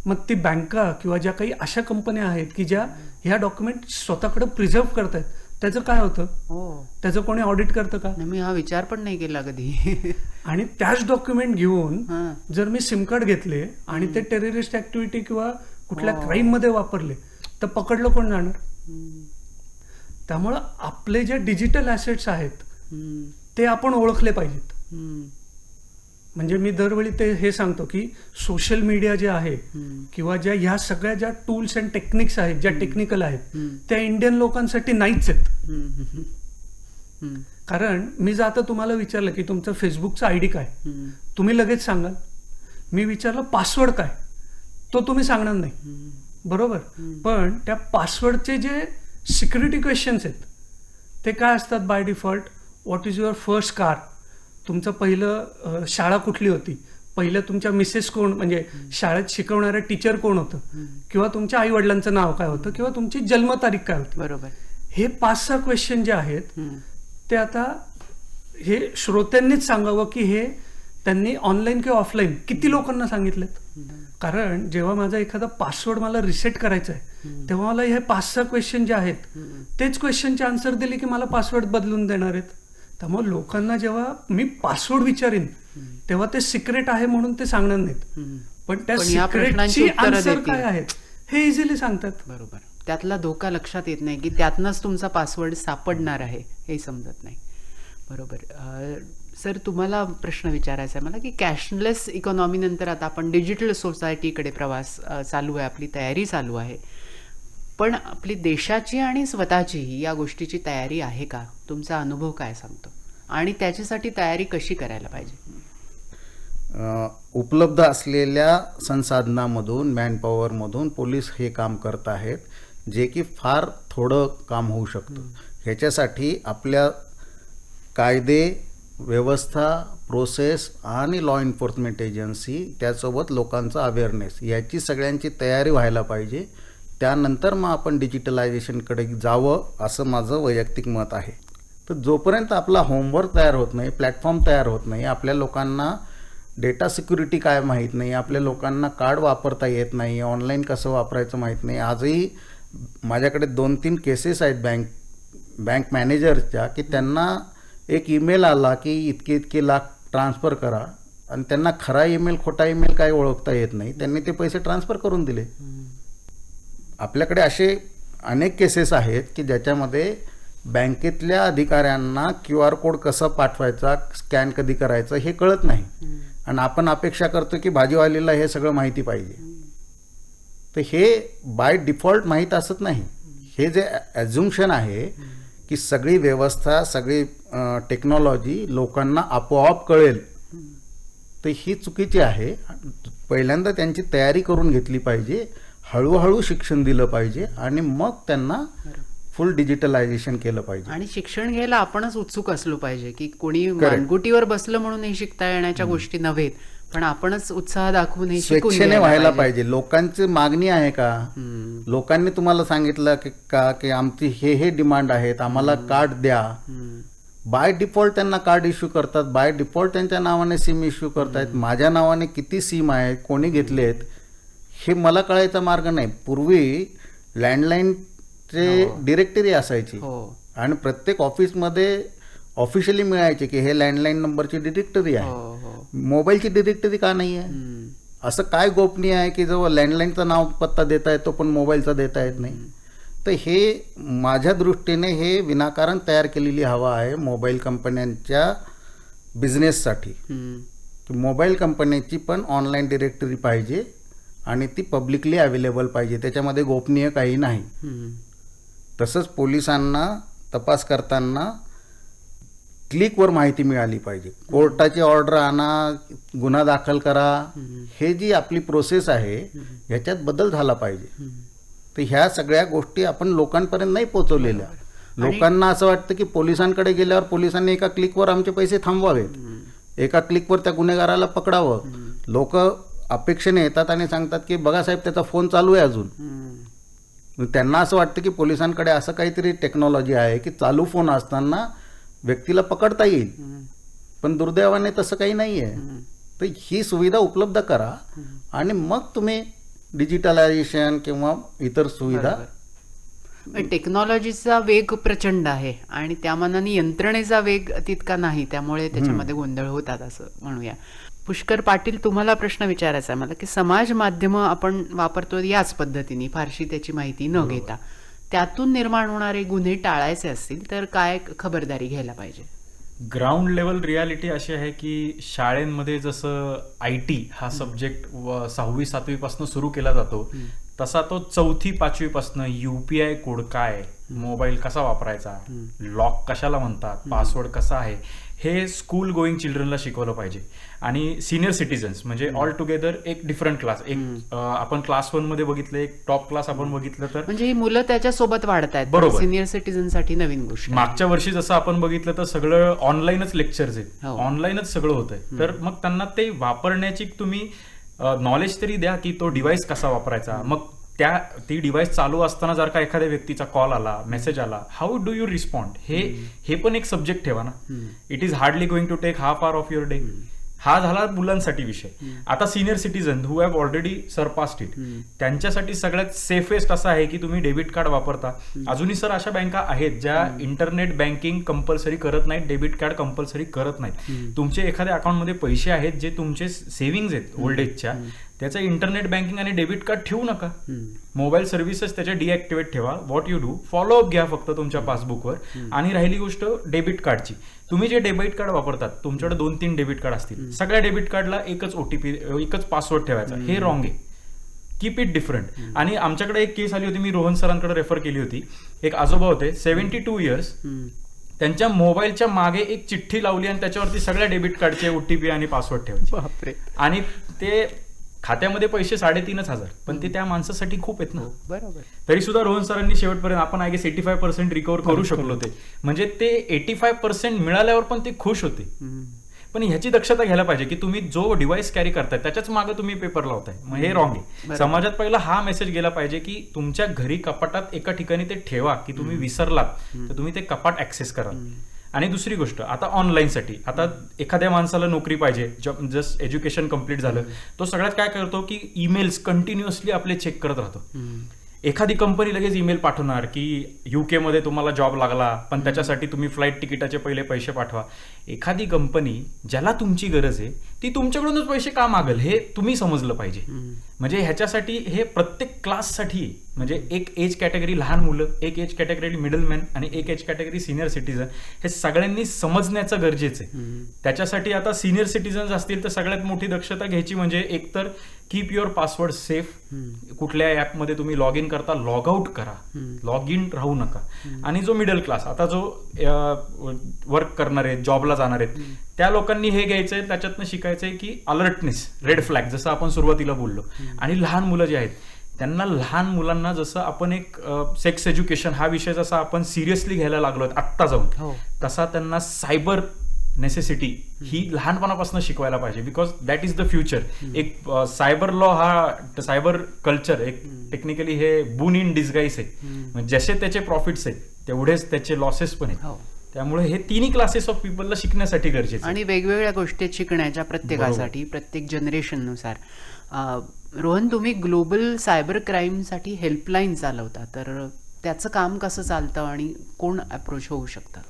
मग ती बँका किंवा ज्या काही अशा कंपन्या आहेत की ज्या ह्या डॉक्युमेंट स्वतःकडे प्रिझर्व्ह करतायत, त्याचं काय होतं? हो. त्याचं कोणी ऑडिट करतं का? नाही, मी हा विचार पण नाही केला कधी. आणि त्याच डॉक्युमेंट घेऊन हां. जर मी सिम कार्ड घेतले आणि ते टेररिस्ट ऍक्टिव्हिटी किंवा कुठल्या क्राईम मध्ये वापरले तर पकडलं कोण जाणार? त्यामुळं आपले जे डिजिटल ऍसेट्स आहेत ते आपण ओळखले पाहिजेत. म्हणजे मी दरवेळी ते हे सांगतो की सोशल मीडिया जे आहे किंवा ज्या ह्या सगळ्या ज्या टूल्स अँड टेक्निक्स आहेत, ज्या टेक्निकल आहेत, त्या इंडियन लोकांसाठी नाहीच आहेत. कारण मी जर आता तुम्हाला विचारलं की तुमचं फेसबुकचा आयडी काय, तुम्ही लगेच सांगाल. मी विचारलं पासवर्ड काय, तो तुम्ही सांगणार नाही बरोबर. पण त्या पासवर्डचे जे सिक्युरिटी क्वेश्चन्स आहेत ते काय असतात by default? What is your first car, तुमचं पहिलं शाळा कुठली होती, पहिलं तुमच्या मिसेस कोण, म्हणजे शाळेत शिकवणाऱ्या टीचर कोण होतं, किंवा तुमच्या आई वडिलांचं नाव काय होतं, किंवा तुमची जन्मतारीख काय होती. बरोबर. हे 5-6 क्वेश्चन जे आहेत ते आता हे श्रोत्यांनीच सांगावं की हे त्यांनी ऑनलाईन किंवा ऑफलाईन किती लोकांना सांगितलेत. कारण जेव्हा माझा एखादा पासवर्ड मला रिसेट करायचा आहे तेव्हा मला हे 5-6 क्वेश्चन जे आहेत तेच क्वेश्चनचे आन्सर दिले की मला पासवर्ड बदलून देणार आहेत. त्यामुळे लोकांना जेव्हा मी पासवर्ड विचारीन तेव्हा ते सिक्रेट आहे म्हणून ते सांगणार नाहीत, पण त्या पण या प्रश्नांची सिक्रेटची उत्तरं आन्सर देतील. काय आहेत हे इझिली सांगतात. बरोबर. त्यातला धोका लक्षात येत नाही की त्यातनंच तुमचा पासवर्ड सापडणार आहे हे समजत नाही. बरोबर. सर, तुम्हाला प्रश्न विचारायचा आहे मला की कॅशलेस इकॉनॉमी नंतर आता आपण डिजिटल सोसायटीकडे प्रवास चालू आहे, आपली तयारी चालू आहे, पण आपली देशाची आणि स्वतःची या गोष्टीची तयारी आहे का? तुमचा अनुभव काय सांगतो आणि त्याच्यासाठी तयारी कशी करायला पाहिजे? उपलब्ध असलेल्या संसाधनामधून, मॅनपॉवरमधून पोलीस हे काम करत आहेत, जे की फार थोडं काम होऊ शकतं. ह्याच्यासाठी आपल्या कायदे व्यवस्था, प्रोसेस आणि लॉ एन्फोर्समेंट एजन्सी, त्यासोबत लोकांचा अवेअरनेस, याची सगळ्यांची तयारी व्हायला पाहिजे. त्यानंतर मग आपण डिजिटलायझेशनकडे जावं असं माझं वैयक्तिक मत आहे. तर जोपर्यंत आपला होमवर्क तयार होत नाही, प्लॅटफॉर्म तयार होत नाही, आपल्या लोकांना डेटा सिक्युरिटी काय माहीत नाही, आपल्या लोकांना कार्ड वापरता येत नाही, ऑनलाईन कसं वापरायचं माहीत नाही. आजही माझ्याकडे 2-3 केसेस आहेत बँक मॅनेजरच्या की त्यांना एक ईमेल आला की इतके लाख ट्रान्सफर करा, आणि त्यांना खरा ईमेल खोटा ईमेल काय ओळखता येत नाही, त्यांनी ते पैसे ट्रान्सफर करून दिले. आपल्याकडे असे अनेक केसेस आहेत की ज्याच्यामध्ये बँकेतल्या अधिकाऱ्यांना QR कोड कसा पाठवायचा, स्कॅन कधी करायचं हे कळत नाही, आणि आपण अपेक्षा करतो की भाजीवालीला हे सगळं माहिती पाहिजे. तर हे बाय डिफॉल्ट माहीत असत नाही. हे जे ॲझ्युम्शन आहे की सगळी व्यवस्था, सगळी टेक्नॉलॉजी लोकांना आपोआप कळेल, तर ही चुकीची आहे. पहिल्यांदा त्यांची तयारी करून घेतली पाहिजे, हळूहळू शिक्षण दिलं पाहिजे, आणि मग त्यांना फुल डिजिटलायझेशन केलं पाहिजे. आणि शिक्षण घ्यायला आपणच उत्सुक असलो पाहिजे की कोणी मानगुटीवर बसलं म्हणून हे शिकता येण्याच्या गोष्टी नव्हेत, पण आपणच उत्साह दाखवून हे शिकून स्वेच्छेने घ्यायला व्हायला पाहिजे. पाहिजे. लोकांची मागणी आहे का? लोकांनी तुम्हाला सांगितलं की आमची हे डिमांड आहेत, आम्हाला कार्ड द्या. बाय डिफॉल्ट त्यांना कार्ड इश्यू करतात, बाय डिफॉल्ट त्यांच्या नावाने सिम इश्यू करतायत. माझ्या नावाने किती सिम आहेत, कोणी घेतलेत, हे मला कळायचा मार्ग नाही. पूर्वी लँडलाईनचे डिरेक्टरी असायची, आणि प्रत्येक ऑफिसमध्ये ऑफिशियली मिळायचे की हे लँडलाईन नंबरची डिरेक्टरी आहे. मोबाईलची डिरेक्टरी का नाही आहे? असं काय गोपनीय आहे की जो लँडलाईनचा नाव पत्ता देता येतो पण मोबाईलचा देता येत नाही? तर हे माझ्या दृष्टीने हे विनाकारण तयार केलेली हवा आहे मोबाईल कंपन्यांच्या बिझनेससाठी. मोबाईल कंपन्यांची पण ऑनलाईन डिरेक्टरी पाहिजे, आणि ती पब्लिकली अवेलेबल पाहिजे, त्याच्यामध्ये गोपनीय काही नाही. तसंच पोलिसांना तपास करताना क्लिकवर माहिती मिळाली पाहिजे. कोर्टाची ऑर्डर आणा, गुन्हा दाखल करा, हे जी आपली प्रोसेस आहे ह्याच्यात बदल झाला पाहिजे. तर ह्या सगळ्या गोष्टी आपण लोकांपर्यंत नाही पोहोचवलेल्या. लोकांना असं वाटतं की पोलिसांकडे गेल्यावर पोलिसांनी एका क्लिकवर आमचे पैसे थांबवावेत, एका क्लिकवर त्या गुन्हेगाराला पकडावं. लोक अपेक्षेने येतात आणि सांगतात की बघा साहेब त्याचा फोन चालू आहे अजून. त्यांना असं वाटतं की पोलिसांकडे असं काहीतरी टेक्नॉलॉजी आहे की चालू फोन असताना व्यक्तीला पकडता येईल, पण दुर्दैवाने तसं काही नाही आहे. तर ही सुविधा उपलब्ध करा आणि मग तुम्ही डिजिटलायझेशन किंवा इतर सुविधा. टेक्नॉलॉजीचा वेग प्रचंड आहे आणि त्या मानाने यंत्रणेचा वेग तितका नाही, त्यामुळे त्याच्यामध्ये गोंधळ होतात असं म्हणूया. पुष्कर पाटील, तुम्हाला प्रश्न विचारायचा आहे मला की समाज माध्यमं आपण वापरतो याच पद्धतीने, फारशी त्याची माहिती न घेता, त्यातून निर्माण होणारे गुन्हे टाळायचे असतील तर काय खबरदारी घ्यायला पाहिजे? ग्राउंड लेवल रियालिटी अशी आहे की शाळेमध्ये जसं IT हा सब्जेक्ट 6वी-7वी पासून सुरू केला जातो, तसा तो 4थी-5वी पासून UPI कोड काय, मोबाईल कसा वापरायचा, लॉक कशाला म्हणतात, पासवर्ड कसा आहे, हे स्कूल गोईंग चिल्ड्रनला शिकवलं पाहिजे. आणि सिनियर सिटीजन्स म्हणजे ऑल टुगेदर एक डिफरंट क्लास, एक आपण क्लास 1 मध्ये बघितलं, एक टॉप क्लास आपण बघितलं, तर म्हणजे ही मुलं त्याच्यासोबत वाढतायत. बरोबर. सिनियर सिटीजन साठी नवीन गोष्ट. मागच्या वर्षी जसं आपण बघितलं तर सगळं ऑनलाईनच लेक्चर्स आहेत, हो. ऑनलाईनच सगळं होतंय. तर मग त्यांना ते वापरण्याची तुम्ही नॉलेज तरी द्या की तो डिव्हाइस कसा वापरायचा. मग ती डिव्हाइस चालू असताना जर का एखाद्या व्यक्तीचा कॉल आला, मेसेज आला, हाऊ डू यू रिस्पॉन्ड, हे पण एक सब्जेक्ट ठेवा ना. It is hardly going to take half hour of your day. हा झाला मुलांसाठी विषय. आता senior citizen who have already surpassed it, त्यांच्यासाठी सगळ्यात सेफेस्ट असं आहे की तुम्ही डेबिट कार्ड वापरता. अजूनही सर अशा बँका आहेत ज्या इंटरनेट बँकिंग कंपल्सरी करत नाहीत, डेबिट कार्ड कंपल्सरी करत नाहीत. तुमचे एखाद्या अकाउंटमध्ये पैसे आहेत जे तुमचे सेव्हिंग्ज आहेत ओल्ड एजच्या, त्याचं इंटरनेट बँकिंग आणि डेबिट कार्ड ठेवू नका. मोबाईल सर्व्हिसेस त्याच्या डिॲक्टिवेट ठेवा. व्हॉट यू डू, फॉलोअप घ्या फक्त तुमच्या पासबुकवर. आणि राहिली गोष्ट डेबिट कार्डची, तुम्ही जे डेबिट कार्ड वापरतात, तुमच्याकडे 2-3 डेबिट कार्ड असतील, सगळ्या डेबिट कार्डला एकच OTP, एकच पासवर्ड ठेवायचा. हे रॉंग आहे. Keep it different. आणि आमच्याकडे एक केस आली होती, मी रोहन सरांकडे रेफर केली होती. एक आजोबा होते 72 इयर्स, त्यांच्या मोबाईलच्या मागे एक चिठ्ठी लावली आणि त्याच्यावरती सगळ्या डेबिट कार्डचे OTP आणि पासवर्ड ठेवायचे. आणि ते खात्यामध्ये पैसे 3,500, पण ते त्या माणसासाठी खूप आहेत ना. बरोबर. तरी सुद्धा रोहन सरांनी शेवटपर्यंत आपण 85% रिकव्हर करू शकलो होते. म्हणजे ते 85% मिळाल्यावर पण ते खुश होते. पण ह्याची दक्षता घ्यायला पाहिजे की तुम्ही जो डिव्हाइस कॅरी करताय त्याच्याच मागे तुम्ही पेपर लावताय, मग हे रॉंग आहे. समाजात पहिला हा मेसेज गेला पाहिजे की तुमच्या घरी कपाटात एका ठिकाणी ते ठेवा की तुम्ही विसरलात तर तुम्ही ते कपाट ऍक्सेस कराल. आणि दुसरी गोष्ट, आता ऑनलाईनसाठी, आता एखाद्या माणसाला नोकरी पाहिजे, जस्ट एज्युकेशन कम्प्लीट झालं, तो सगळ्यात काय करतो की ईमेल्स कंटिन्युअसली आपले चेक करत राहतो. एखादी कंपनी लगेच ईमेल पाठवणार की UK मध्ये तुम्हाला जॉब लागला, पण त्याच्यासाठी तुम्ही फ्लाईट तिकिटाचे पहिले पैसे पाठवा. एखादी कंपनी ज्याला तुमची गरज आहे ती तुमच्याकडूनच पैसे का मागेल हे तुम्ही समजलं पाहिजे. म्हणजे ह्याच्यासाठी हे प्रत्येक क्लाससाठी, म्हणजे एक एज कॅटेगरी लहान मुलं, एक एज कॅटेगरी मिडलमॅन आणि एक एज कॅटेगरी सिनियर सिटीजन, हे सगळ्यांनी समजण्याचं गरजेचं आहे. त्याच्यासाठी आता सिनियर सिटीजन्स असतील तर सगळ्यात मोठी दक्षता घ्यायची म्हणजे एकतर कीप युअर पासवर्ड सेफ. कुठल्या ऍपमध्ये तुम्ही लॉग इन करता, लॉग आउट करा, लॉग इन राहू नका. आणि जो मिडल क्लास, आता जो वर्क करणार आहेत, जॉबला जाणार आहेत, त्या लोकांनी हे घ्यायचंय, त्याच्यातनं शिकायचंय की अलर्टनेस, रेड फ्लॅग, जसं आपण सुरुवातीला बोललो. आणि लहान मुलं जे आहेत त्यांना, लहान मुलांना जसं आपण एक सेक्स एज्युकेशन हा विषय जसा आपण सिरियसली घ्यायला लागलो आत्ता जाऊन, तसा त्यांना सायबर नेसेसिटी ही लहानपणापासून शिकवायला पाहिजे. Because that is the future. एक सायबर लॉ हा, सायबर कल्चर एक टेक्निकली हे बून इन डिस्गाईस आहे. जसे त्याचे प्रॉफिट्स आहेत तेवढेच त्याचे लॉसेस पण आहेत. त्यामुळे हे तिन्ही क्लासेस ऑफ पीपलला शिकण्यासाठी गरजेचं आणि वेगवेगळ्या गोष्टी शिकण्याच्या प्रत्येकासाठी, प्रत्येक जनरेशननुसार. रोहन, तुम्ही ग्लोबल सायबर क्राईमसाठी हेल्पलाईन चालवता, तर त्याचं काम कसं चालतं आणि कोण अप्रोच होऊ शकतं?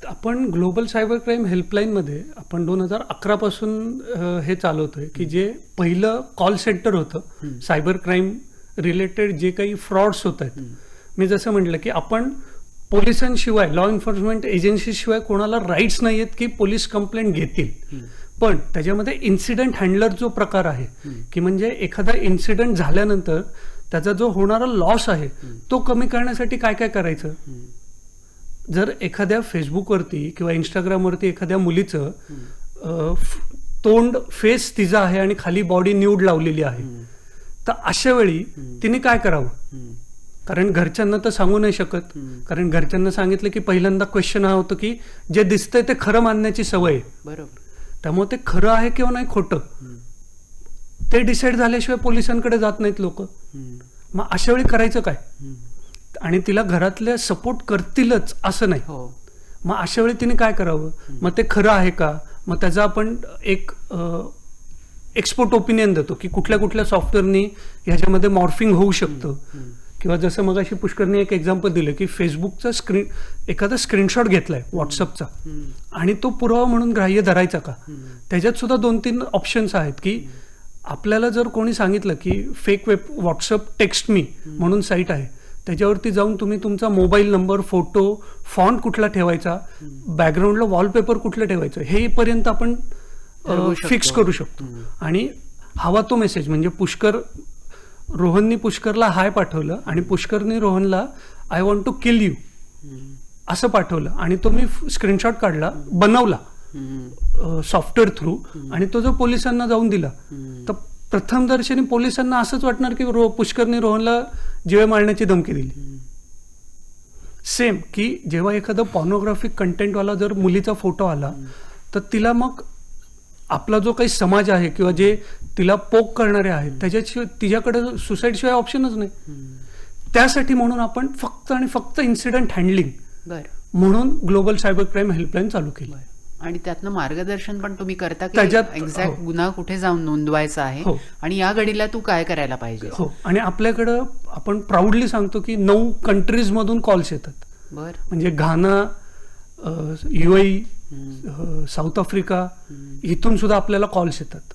आपण ग्लोबल सायबर क्राईम हेल्पलाईनमध्ये आपण 2011 पासून हे चालवतोय की जे पहिलं कॉल सेंटर होतं सायबर क्राईम रिलेटेड, जे काही फ्रॉड्स होत आहेत. मी जसं म्हटलं की आपण पोलिसांशिवाय, लॉ एन्फोर्समेंट एजन्सीशिवाय कोणाला राईट्स नाही आहेत की पोलीस कंप्लेंट घेतील. पण त्याच्यामध्ये इन्सिडेंट हँडलर जो प्रकार आहे की म्हणजे एखादा इन्सिडेंट झाल्यानंतर त्याचा जो होणारा लॉस आहे तो कमी करण्यासाठी काय काय करायचं, जर एखाद्या फेसबुकवरती किंवा इंस्टाग्रामवरती एखाद्या मुलीचं तोंड फेस तिचा आहे आणि खाली बॉडी न्यूड लावलेली आहे, तर अशा वेळी तिने काय करावं? कारण घरच्यांना तर सांगू नाही शकत, कारण घरच्यांना सांगितलं की पहिल्यांदा क्वेश्चन हा होतो की जे दिसतंय ते खरं मानण्याची सवय आहे. बरोबर. त्यामुळे ते खरं आहे किंवा नाही खोटं ते डिसाईड झाल्याशिवाय पोलिसांकडे जात नाहीत लोक. मग अशा वेळी करायचं काय? आणि तिला घरातल्या सपोर्ट करतीलच असं नाही. हो. मग अशा वेळी तिने काय करावं? मग ते खरं आहे का? मग त्याचा आपण एक एक्सपर्ट ओपिनियन देतो की कुठल्या कुठल्या सॉफ्टवेअरनी ह्याच्यामध्ये मॉर्फिंग होऊ शकतं. किंवा जसं मगाशी पुष्करने एक एक्झाम्पल दिलं की फेसबुकचा एखादा स्क्रीनशॉट घेतलाय व्हॉट्सअपचा आणि तो पुरावा म्हणून ग्राह्य धरायचा का? त्याच्यात सुद्धा 2-3 ऑप्शन्स आहेत की आपल्याला जर कोणी सांगितलं की फेक व्हॉट्सअप टेक्स्ट मी म्हणून साईट आहे, त्याच्यावरती जाऊन तुम्ही तुमचा मोबाईल नंबर, फोटो, फॉन्ट कुठला ठेवायचा, बॅकग्राऊंडला वॉलपेपर कुठलं ठेवायचं, हे पर्यंत आपण फिक्स करू शकतो. आणि हवा तो मेसेज म्हणजे रोहननी पुष्करला हाय पाठवलं आणि पुष्करनी रोहनला I want to kill you असं पाठवलं आणि तो मी स्क्रीनशॉट काढला, बनवला सॉफ्टवेअर थ्रू आणि तो जर पोलिसांना जाऊन दिला तर प्रथमदर्शनी पोलिसांना असंच वाटणार की पुष्करनी रोहनला जीवे मारण्याची धमकी दिली. सेम की जेव्हा एखादं पॉर्नोग्राफिक कंटेंटवाला जर मुलीचा फोटो आला तर तिला मग आपला जो काही समाज आहे किंवा जे तिला पोक करणारे आहेत त्याच्याशिवाय तिच्याकडे सुसाईड शिवाय ऑप्शनच नाही. त्यासाठी म्हणून आपण फक्त आणि फक्त इन्सिडेंट हँडलिंग म्हणून ग्लोबल सायबर क्राईम हेल्पलाईन चालू केली. आणि त्यातनं मार्गदर्शन पण तुम्ही करता की त्याच्यात एक्झॅक्ट गुन्हा कुठे जाऊन नोंदवायचा आहे आणि या घडीला तू काय करायला पाहिजे. हो. आणि आपल्याकडं आपण प्राऊडली सांगतो की 9 कंट्रीज मधून कॉल्स येतात. म्हणजे घाना, UAE, साऊथ आफ्रिका, इथून सुद्धा आपल्याला कॉल्स येतात.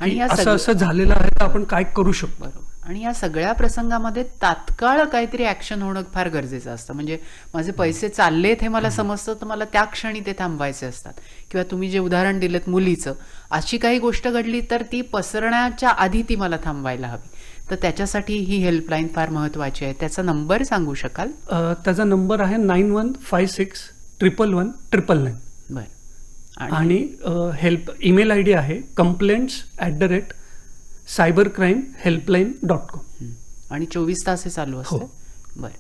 आणि असं झालेलं आहे तर आपण काय करू शकतो. बरोबर. आणि या सगळ्या प्रसंगामध्ये तात्काळ काहीतरी ऍक्शन होणं फार गरजेचं असतं. म्हणजे माझे पैसे चाललेत हे मला समजतं तर मला त्या क्षणी ते थांबवायचे असतात. किंवा तुम्ही जे उदाहरण दिलं मुलीचं, अशी काही गोष्ट घडली तर ती पसरण्याच्या आधी ती मला थांबवायला हवी. तर त्याच्यासाठी ही हेल्पलाईन फार महत्वाची आहे. त्याचा नंबर सांगू शकाल? त्याचा नंबर आहे 9156111199. बरं. आणि ईमेल ID आहे complaints@cybercrimehelpline.com. आणि 24 तास हे चालू असतं. बरं.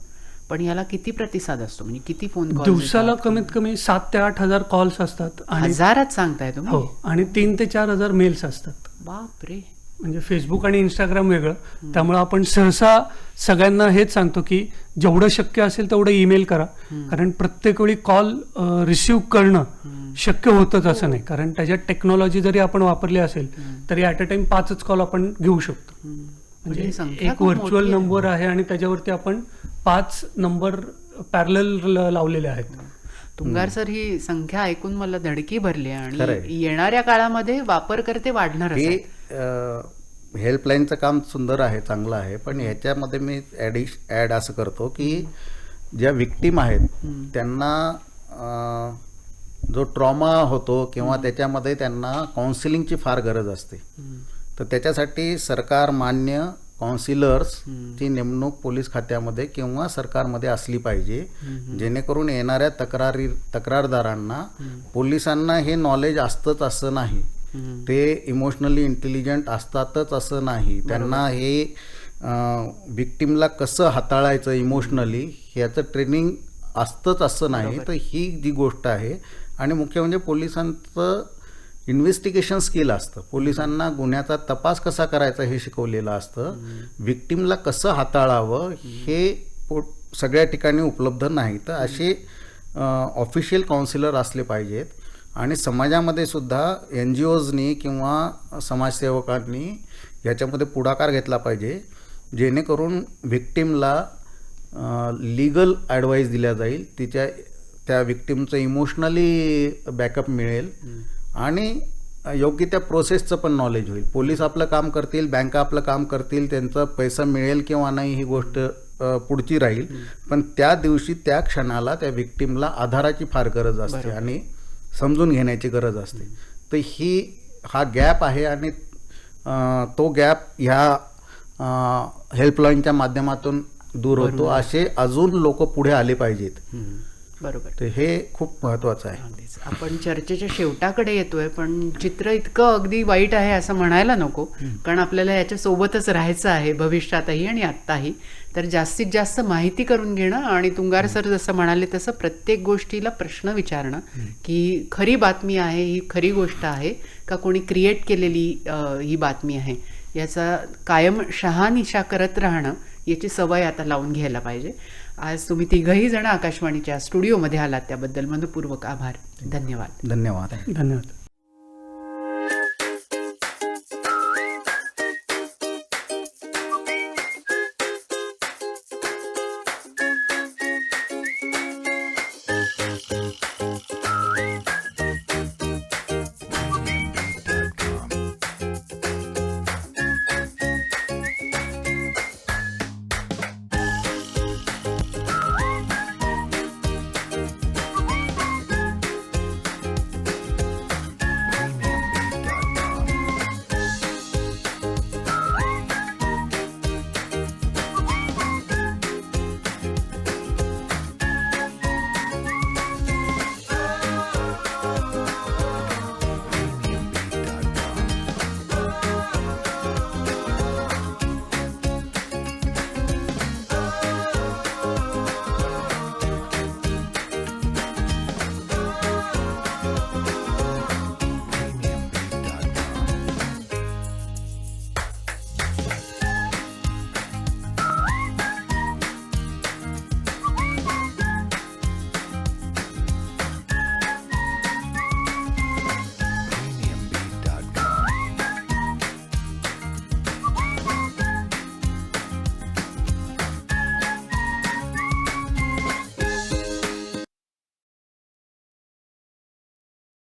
पण याला किती प्रतिसाद असतो? म्हणजे किती फोन कॉल? दिवसाला कमीत कमी 7,000 ते 8,000 कॉल्स असतात. हजारात सांगताय तुम्ही? हो. आणि 3,000 ते 4,000 मेल्स असतात. बापरे. म्हणजे फेसबुक आणि इंस्टाग्राम वेगळं. त्यामुळे आपण सहसा सगळ्यांना हेच सांगतो की जेवढं शक्य असेल तेवढं ईमेल करा. कारण प्रत्येक वेळी कॉल रिसिव्ह करणं शक्य होतच असं नाही. कारण त्याच्यात टेक्नॉलॉजी जरी आपण वापरली असेल तरी ॲट अ टाइम 5च कॉल आपण घेऊ शकतो. म्हणजे एक व्हर्च्युअल नंबर आहे आणि त्याच्यावरती आपण 5 नंबर पॅरलल लावलेले आहेत. तुंगार सर, ही संख्या ऐकून मला धडकी भरली आणि येणाऱ्या काळामध्ये वापरकर्ते वाढणार आहेत. हेल्पलाईनचं काम सुंदर आहे, चांगलं आहे. पण ह्याच्यामध्ये मी ॲड असं करतो की ज्या विक्टीम आहेत त्यांना जो ट्रॉमा होतो किंवा त्याच्यामध्ये त्यांना काउन्सिलिंगची फार गरज असते. तर त्याच्यासाठी सरकार मान्य काउन्सिलर्सची नेमणूक पोलीस खात्यामध्ये किंवा सरकारमध्ये असली पाहिजे, जेणेकरून येणाऱ्या तक्रारदारांना, पोलिसांना हे नॉलेज असतंच असं नाही, ते इमोशनली इंटेलिजंट असतातच असं नाही, त्यांना हे विक्टीमला कसं हाताळायचं इमोशनली ह्याचं ट्रेनिंग असतंच असं नाही. तर ही जी गोष्ट आहे. आणि मुख्य म्हणजे पोलिसांचं इन्व्हेस्टिगेशन स्किल असतं. पोलिसांना गुन्ह्याचा तपास कसा करायचा हे शिकवलेलं असतं. विक्टीमला कसं हाताळावं हे सगळ्या ठिकाणी उपलब्ध नाही. तर असे ऑफिशियल काउन्सिलर असले पाहिजेत. आणि समाजामध्ये सुद्धा NGOजनी किंवा समाजसेवकांनी याच्यामध्ये पुढाकार घेतला पाहिजे, जेणेकरून व्हिक्टीमला लीगल ॲडवाईस दिल्या जाईल, त्या व्हिक्टीमचं इमोशनली बॅकअप मिळेल आणि योग्य त्या प्रोसेसचं पण नॉलेज होईल. पोलीस आपलं काम करतील, बँका आपलं काम करतील, त्यांचा पैसा मिळेल किंवा नाही ही गोष्ट पुढची राहील. पण त्या दिवशी त्या क्षणाला त्या व्हिक्टीमला आधाराची फार गरज असते आणि समजून घेण्याची गरज असते. तर हा गॅप आहे आणि तो गॅप ह्या हेल्पलाईनच्या माध्यमातून दूर होतो. असे अजून लोक पुढे आले पाहिजेत. बरोबर. तर हे खूप महत्वाचं आहे. अगदीच. आपण चर्चेच्या शेवटाकडे येतोय, पण चित्र इतकं अगदी वाईट आहे असं म्हणायला नको, कारण आपल्याला याच्या सोबतच राहायचं आहे भविष्यातही आणि आत्ताही. तर जास्तीत जास्त माहिती करून घेणं आणि तुंगार सर जसं म्हणाले तसं प्रत्येक गोष्टीला प्रश्न विचारणं की खरी बातमी आहे, ही खरी गोष्ट आहे का कोणी क्रिएट केलेली ही बातमी आहे, याचा कायम शहानिशा करत राहणं याची सवय आता लावून घ्यायला पाहिजे. आज तुम्ही तिघही जण आकाशवाणीच्या स्टुडिओमध्ये आलात त्याबद्दल मनपूर्वक आभार. धन्यवाद. धन्यवाद. धन्यवाद.